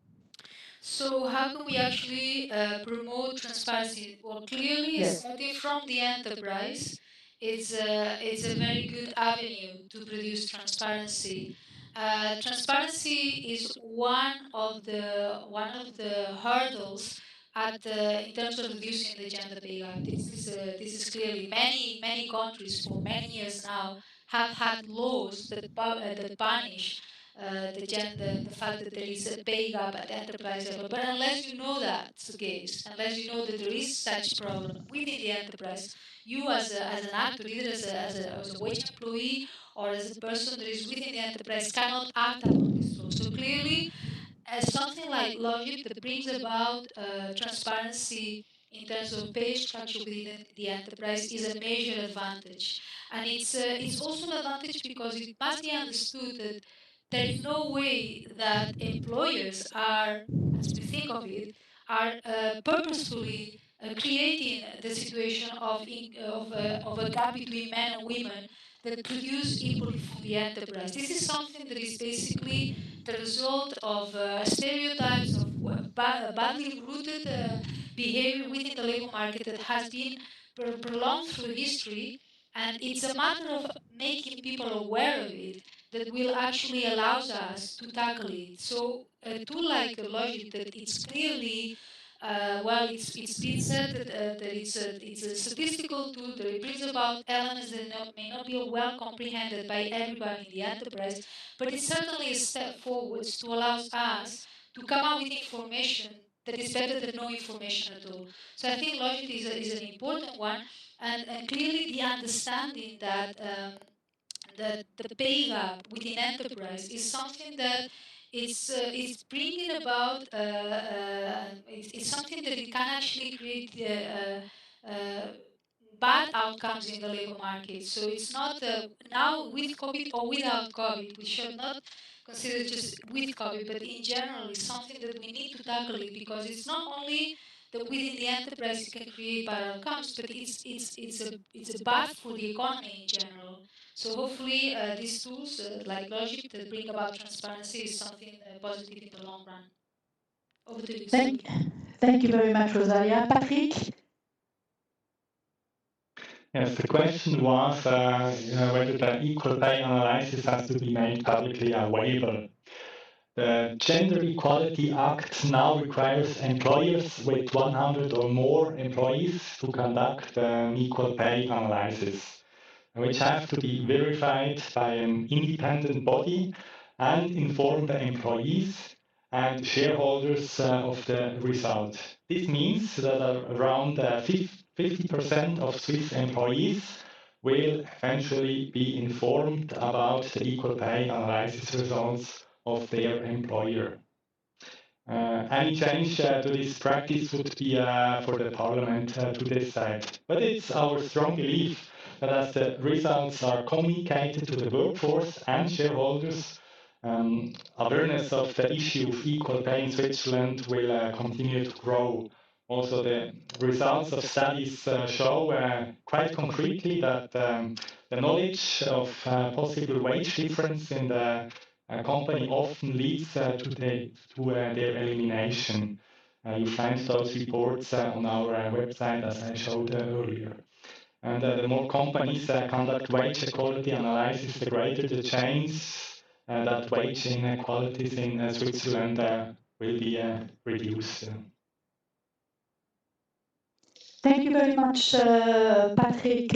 So how can we actually promote transparency? Well, clearly, Yes. starting from the enterprise, it's a very good avenue to produce transparency. Transparency is one of the hurdles in terms of reducing the gender pay gap. This is clearly many countries for many years now have had laws that punish the fact that there is a pay gap at enterprise level. But unless you know that's the case, unless you know that there is such problem within the enterprise, you as an actor, either as a wage employee or as a person that is within the enterprise, cannot act upon this law. So clearly, something like Logip that brings about transparency in terms of pay structure within the enterprise is a major advantage. And it's also an advantage because it must be understood that there is no way that employers are, as we think of it, are purposefully creating the situation of a gap between men and women that produce equally from the enterprise. This is something that is basically the result of stereotypes of badly rooted behavior within the labor market that has been prolonged through history, and it's a matter of making people aware of it that will actually allows us to tackle it. So a tool like Logic that it's clearly well, it's been said that it's a statistical tool that it brings about elements that may not be well comprehended by everybody in the enterprise, but it's certainly a step forwards to allow us to come out with information that is better than no information at all. So I think Logic is an important one, and clearly the understanding that the pay gap within enterprise is something that it's bringing about it's something that it can actually create bad outcomes in the labor market. So it's not now with COVID or without COVID. We should not consider just with COVID, but in general, it's something that we need to tackle it because it's not only that within the enterprise it can create bad outcomes, but it's a bad for the economy in general. So hopefully these tools like Logic that bring about transparency is something positive in the long run. Over to you, Sylvie. Thank you very much, Rosalia. Patrick? Yes, the question was whether the equal pay analysis has to be made publicly available. The Gender Equality Act now requires employers with 100 or more employees to conduct an equal pay analysis, which have to be verified by an independent body and inform the employees and shareholders of the result. This means that around 50% of Swiss employees will eventually be informed about the equal pay analysis results of their employer. Any change to this practice would be for the Parliament to decide. But it's our strong belief that as the results are communicated to the workforce and shareholders, awareness of the issue of equal pay in Switzerland will continue to grow. Also, the results of studies show quite concretely that the knowledge of possible wage difference in the company often leads to their elimination. You find those reports on our website, as I showed earlier. And the more companies conduct wage equality analysis, the greater the chance that wage inequalities in Switzerland will be reduced. Thank you very much, Patrick,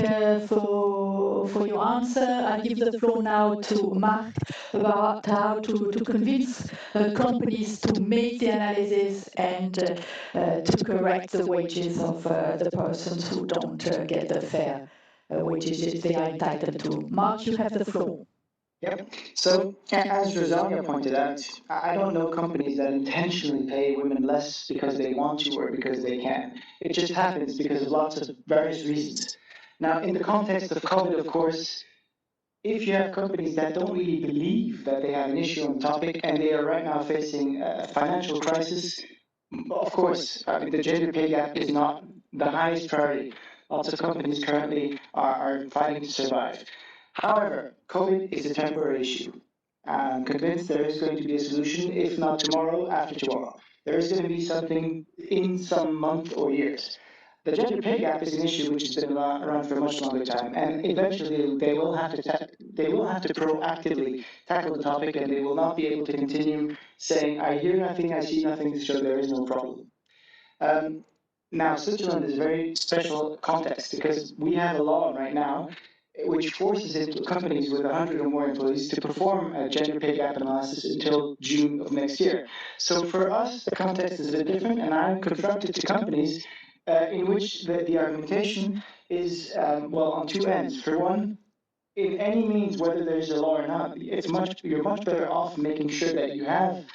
for your answer. I give the floor now to Marc about how to convince companies to make the analysis and to correct the wages of the persons who don't get the fair wages they are entitled to. Marc, you have the floor. Yep. So, as Rosalia pointed out, I don't know companies that intentionally pay women less because they want to or because they can. It just happens because of lots of various reasons. Now, in the context of COVID, of course, if you have companies that don't really believe that they have an issue on the topic and they are right now facing a financial crisis, of course, I mean, the gender pay gap is not the highest priority. Lots of companies currently are fighting to survive. However, COVID is a temporary issue. I'm convinced there is going to be a solution, if not tomorrow, after tomorrow. There is going to be something in some month or years. The gender pay gap is an issue which has been around for a much longer time, and eventually they will have to proactively tackle the topic, and they will not be able to continue saying, "I hear nothing, I see nothing," so there is no problem. Now, Switzerland is a very special context because we have a law right now which forces companies with 100 or more employees to perform a gender pay gap analysis until June of next year. So for us, the context is a bit different, and I'm confronted to companies in which the argumentation is, well, on two ends. For one, in any means, whether there's a law or not, you're much better off making sure that you have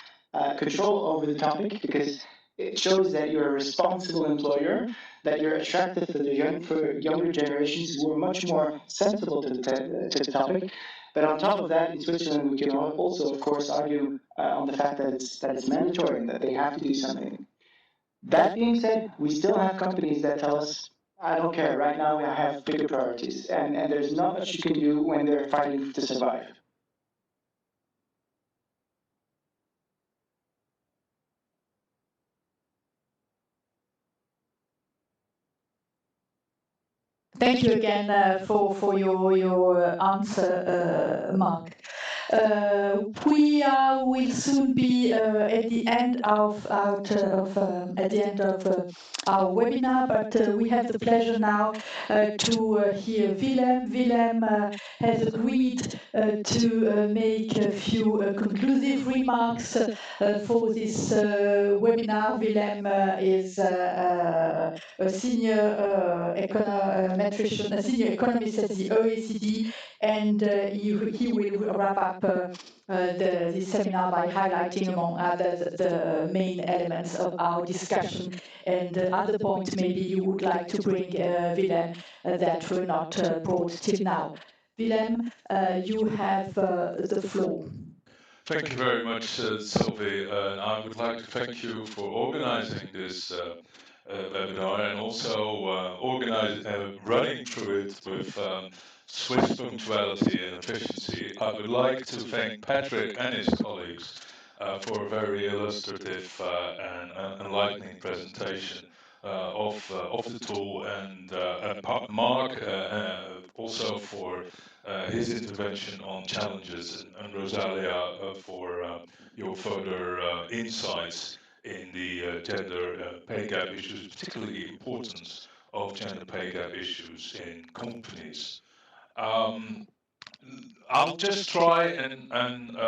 control over the topic, because it shows that you're a responsible employer, that you're attractive for younger generations who are much more sensible to the topic. But on top of that, in Switzerland, we can also, of course, argue on the fact that it's mandatory and that they have to do something. That being said, we still have companies that tell us, I don't care. Right now, I have bigger priorities, and there's not much you can do when they're fighting to survive. Thank you again for your answer, Mark. We will soon be at the end of our webinar, but we have the pleasure now to hear Willem. Willem has agreed to make a few conclusive remarks for this webinar. Willem is a senior econometrician, a senior economist at the OECD, and he will wrap up this seminar by highlighting, among others, the main elements of our discussion and other points maybe you would like to bring, Willem, that were not brought till now. Willem, you have the floor. Thank you very much, Sylvie. I would like to thank you for organizing this webinar and also running through it with swift punctuality and efficiency. I would like to thank Patrick and his colleagues for a very illustrative and enlightening presentation of the tool, and Mark also for his intervention on challenges, and Rosalia for your further insights in the gender pay gap issues, particularly the importance of gender pay gap issues in companies. I'll just try and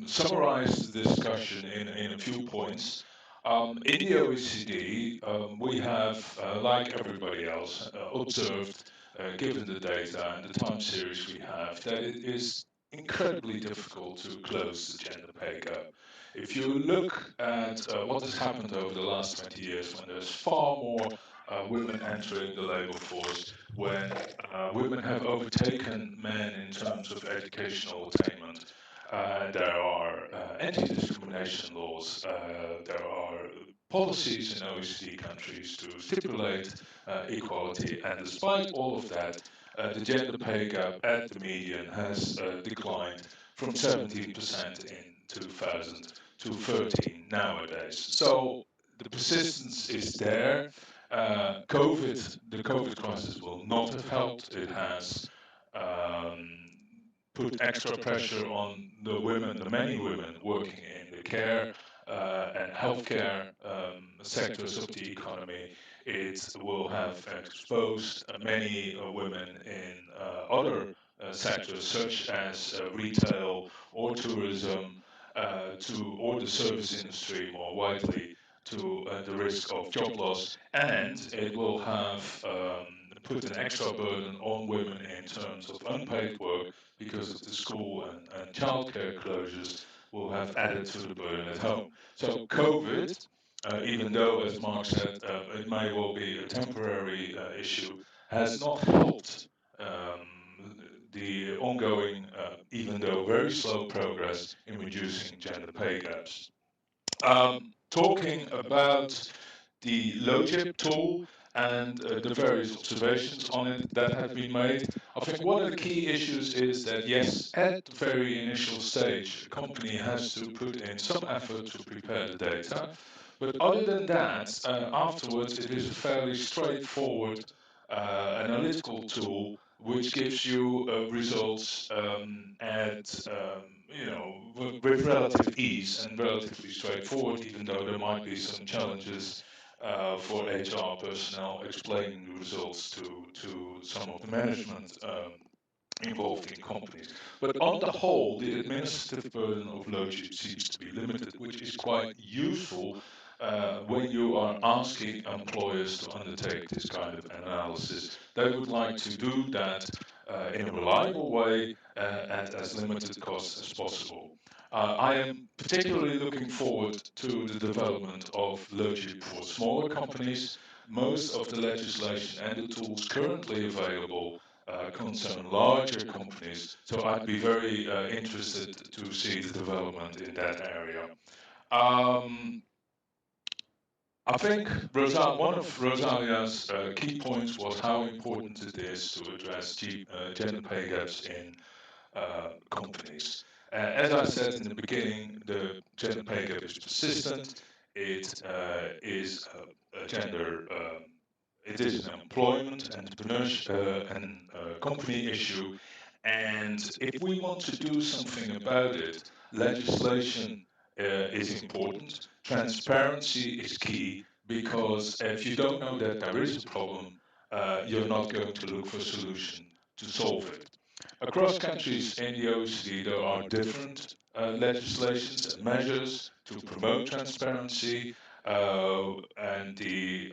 summarize the discussion in a few points. In the OECD, we have, like everybody else, observed, given the data and the time series we have, that it is incredibly difficult to close the gender pay gap. If you look at what has happened over the last 20 years, when there's far more women entering the labor force, when women have overtaken men in terms of educational attainment, there are anti-discrimination laws, there are policies in OECD countries to stipulate equality, and despite all of that, the gender pay gap at the median has declined from 17% in 2000 to 13 nowadays. So the persistence is there. The COVID crisis will not have helped. It has put extra pressure on the women, the many women working in the care and healthcare sectors of the economy. It will have exposed many women in other sectors, such as retail or tourism, or the service industry more widely, to the risk of job loss, and it will have put an extra burden on women in terms of unpaid work, because of the school and childcare closures will have added to the burden at home. So COVID, even though, as Mark said, it may well be a temporary issue, has not helped the ongoing, even though very slow progress in reducing gender pay gaps. Talking about the LoGIP tool and the various observations on it that have been made, I think one of the key issues is that, yes, at the very initial stage, a company has to put in some effort to prepare the data. But other than that, afterwards, it is a fairly straightforward analytical tool which gives you results at with relative ease and relatively straightforward, even though there might be some challenges for HR personnel explaining the results to some of the management involved in companies. But on the whole, the administrative burden of LoGIP seems to be limited, which is quite useful when you are asking employers to undertake this kind of analysis. They would like to do that in a reliable way at as limited cost as possible. I am particularly looking forward to the development of LoGIP for smaller companies. Most of the legislation and the tools currently available concern larger companies, so I'd be very interested to see the development in that area. I think one of Rosalia's key points was how important it is to address gender pay gaps in companies. As I said in the beginning, the gender pay gap is persistent. It is a gender. It is an employment, entrepreneurship, and company issue. And if we want to do something about it, legislation is important. Transparency is key because if you don't know that there is a problem, you're not going to look for a solution to solve it. Across countries in the OECD, there are different legislations and measures to promote transparency, and the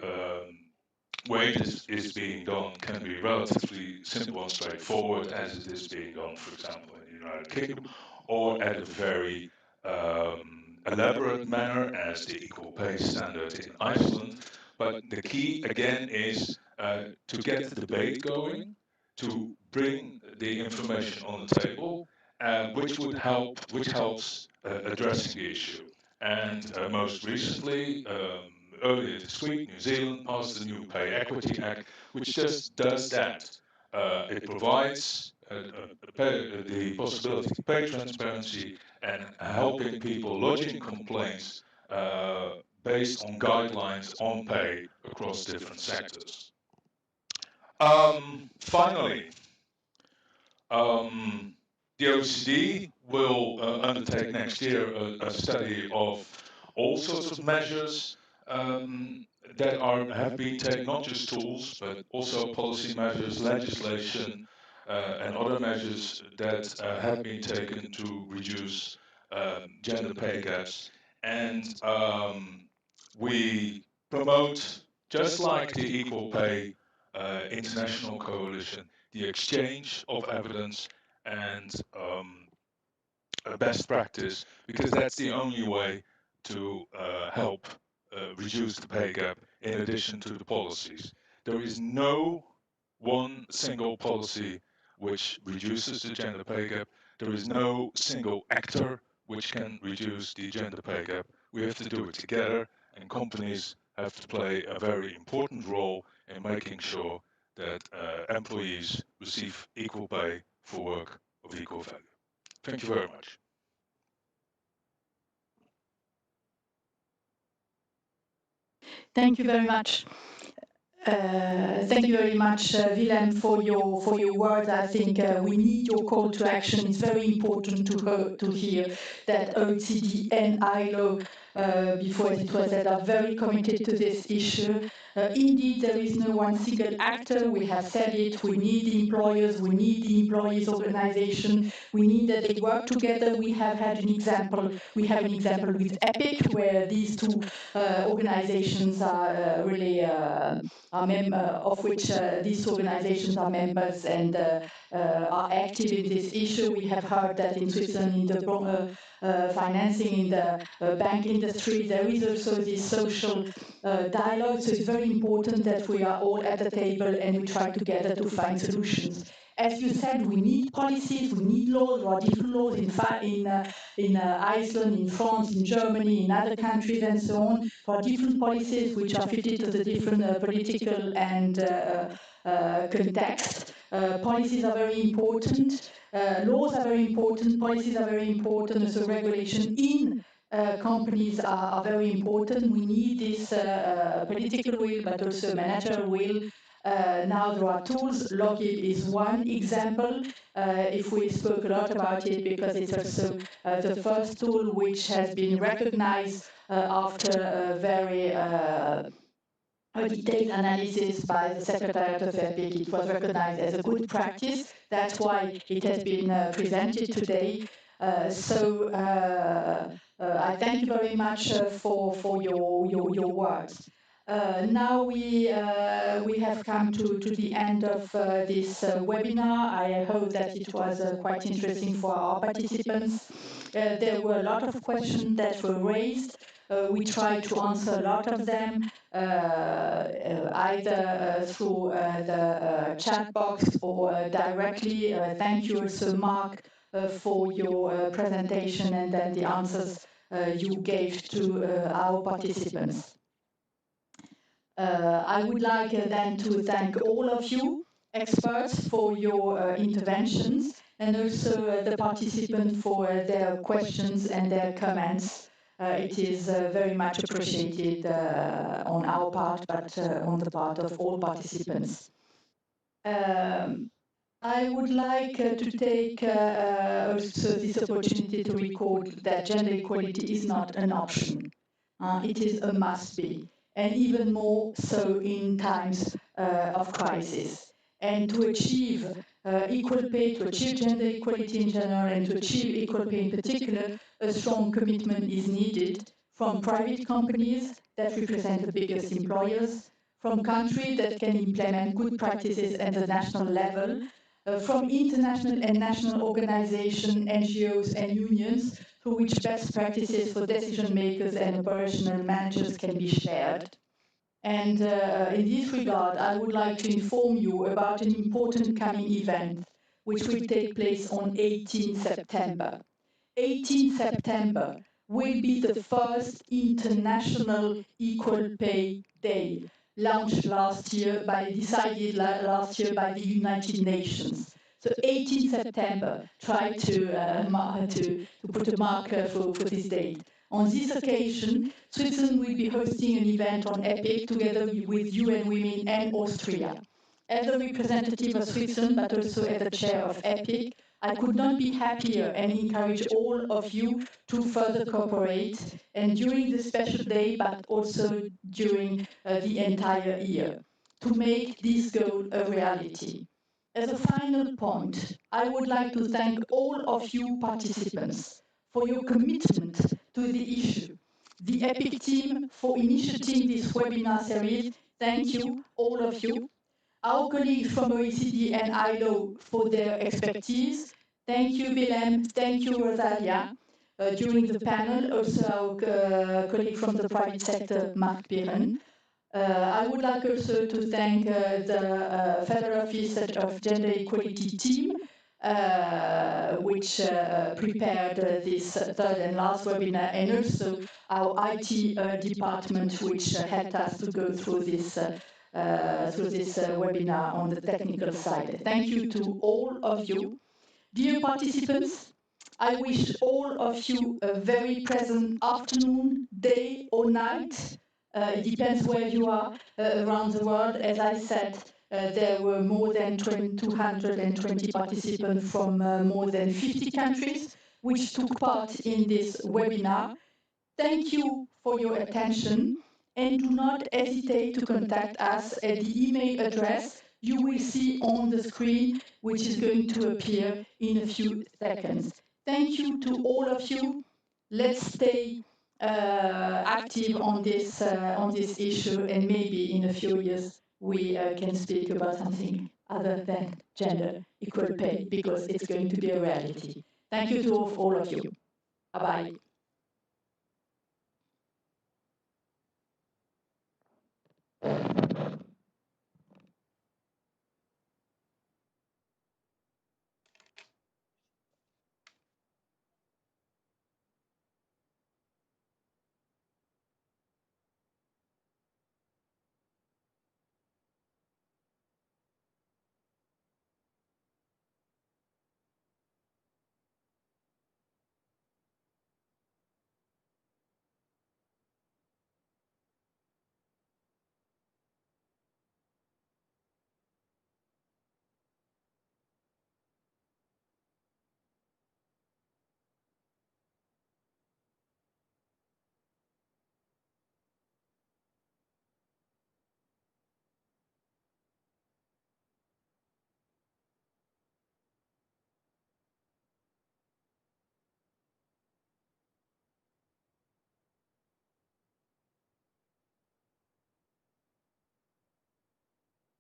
way this is being done can be relatively simple and straightforward, as it is being done, for example, in the United Kingdom, or at a very elaborate manner, as the equal pay standard in Iceland. But the key, again, is to get the debate going, to bring the information on the table, which helps addressing the issue. And most recently, earlier this week, New Zealand passed the new Pay Equity Act, which just does that. It provides the possibility to pay transparency and helping people lodging complaints based on guidelines on pay across different sectors. Finally, the OECD will undertake next year a study of all sorts of measures that have been taken, not just tools, but also policy measures, legislation, and other measures that have been taken to reduce gender pay gaps. And we promote, just like the Equal Pay International Coalition, the exchange of evidence and best practice, because that's the only way to help reduce the pay gap in addition to the policies. There is no one single policy which reduces the gender pay gap. There is no single actor which can reduce the gender pay gap. We have to do it together, and companies have to play a very important role in making sure that employees receive equal pay for work of equal value. Thank you very much. Thank you very much. Thank you very much, Willem, for your words. I think we need your call to action. It's very important to hear that OECD and ILO, before it was said, are very committed to this issue. Indeed, there is no one single actor. We have said it. We need the employers. We need the employees' organization. We need that they work together. We have had an example. We have an example with EPIC, where these two organizations are really of which these organizations are members and are active in this issue. We have heard that in Switzerland, in the financing in the bank industry, there is also this social dialogue. So it's very important that we are all at the table and we try together to find solutions. As you said, we need policies, we need laws. There are different laws in Iceland, in France, in Germany, in other countries, and so on. There are different policies which are fitted to the different political and context. Policies are very important. Laws are very important. Policies are very important. So regulation in companies are very important. We need this political will, but also managerial will. Now there are tools. Logib is one example. If we spoke a lot about it, because it's also the first tool which has been recognized after a very detailed analysis by the Secretariat of EPIC. It was recognized as a good practice. That's why it has been presented today. I thank you very much for your words. Now we have come to the end of this webinar. I hope that it was quite interesting for our participants. There were a lot of questions that were raised. We tried to answer a lot of them, either through the chat box or directly. Thank you also, Mark, for your presentation and then the answers you gave to our participants. I would like then to thank all of you experts for your interventions, and also the participants for their questions and their comments. It is very much appreciated on our part, but on the part of all participants. I would like to take also this opportunity to record that gender equality is not an option. It is a must be, and even more so in times of crisis. And to achieve equal pay, to achieve gender equality in general, and to achieve equal pay in particular, a strong commitment is needed from private companies that represent the biggest employers, from countries that can implement good practices at the national level, from international and national organizations, NGOs and unions, through which best practices for decision makers and operational managers can be shared. And in this regard, I would like to inform you about an important coming event, which will take place on 18 September. 18 September will be the first International Equal Pay Day, launched decided last year by the United Nations. So 18 September, try to put a marker for this date. On this occasion, Switzerland will be hosting an event on EPIC together with UN Women and Austria. As a representative of Switzerland, but also as the chair of EPIC, I could not be happier and encourage all of you to further cooperate, and during this special day, but also during the entire year, to make this goal a reality. As a final point, I would like to thank all of you participants for your commitment to the issue. The EPIC team for initiating this webinar series, thank you, all of you. Our colleagues from OECD and ILO for their expertise. Thank you, Willem. Thank you, Rosalia. During the panel, also our colleague from the private sector, Mark Piren. I would like also to thank the Federal Office of Gender Equality team, which prepared this third and last webinar, and also our IT department, which helped us to go through this webinar on the technical side. Thank you to all of you. Dear participants, I wish all of you a very pleasant afternoon, day or night. It depends where you are around the world. As I said, there were more than 220 participants from more than 50 countries, which took part in this webinar. Thank you for your attention, and do not hesitate to contact us at the email address you will see on the screen, which is going to appear in a few seconds. Thank you to all of you. Let's stay active on this issue, and maybe in a few years we can speak about something other than gender equal pay, because it's going to be a reality. Thank you to all of you. Bye-bye.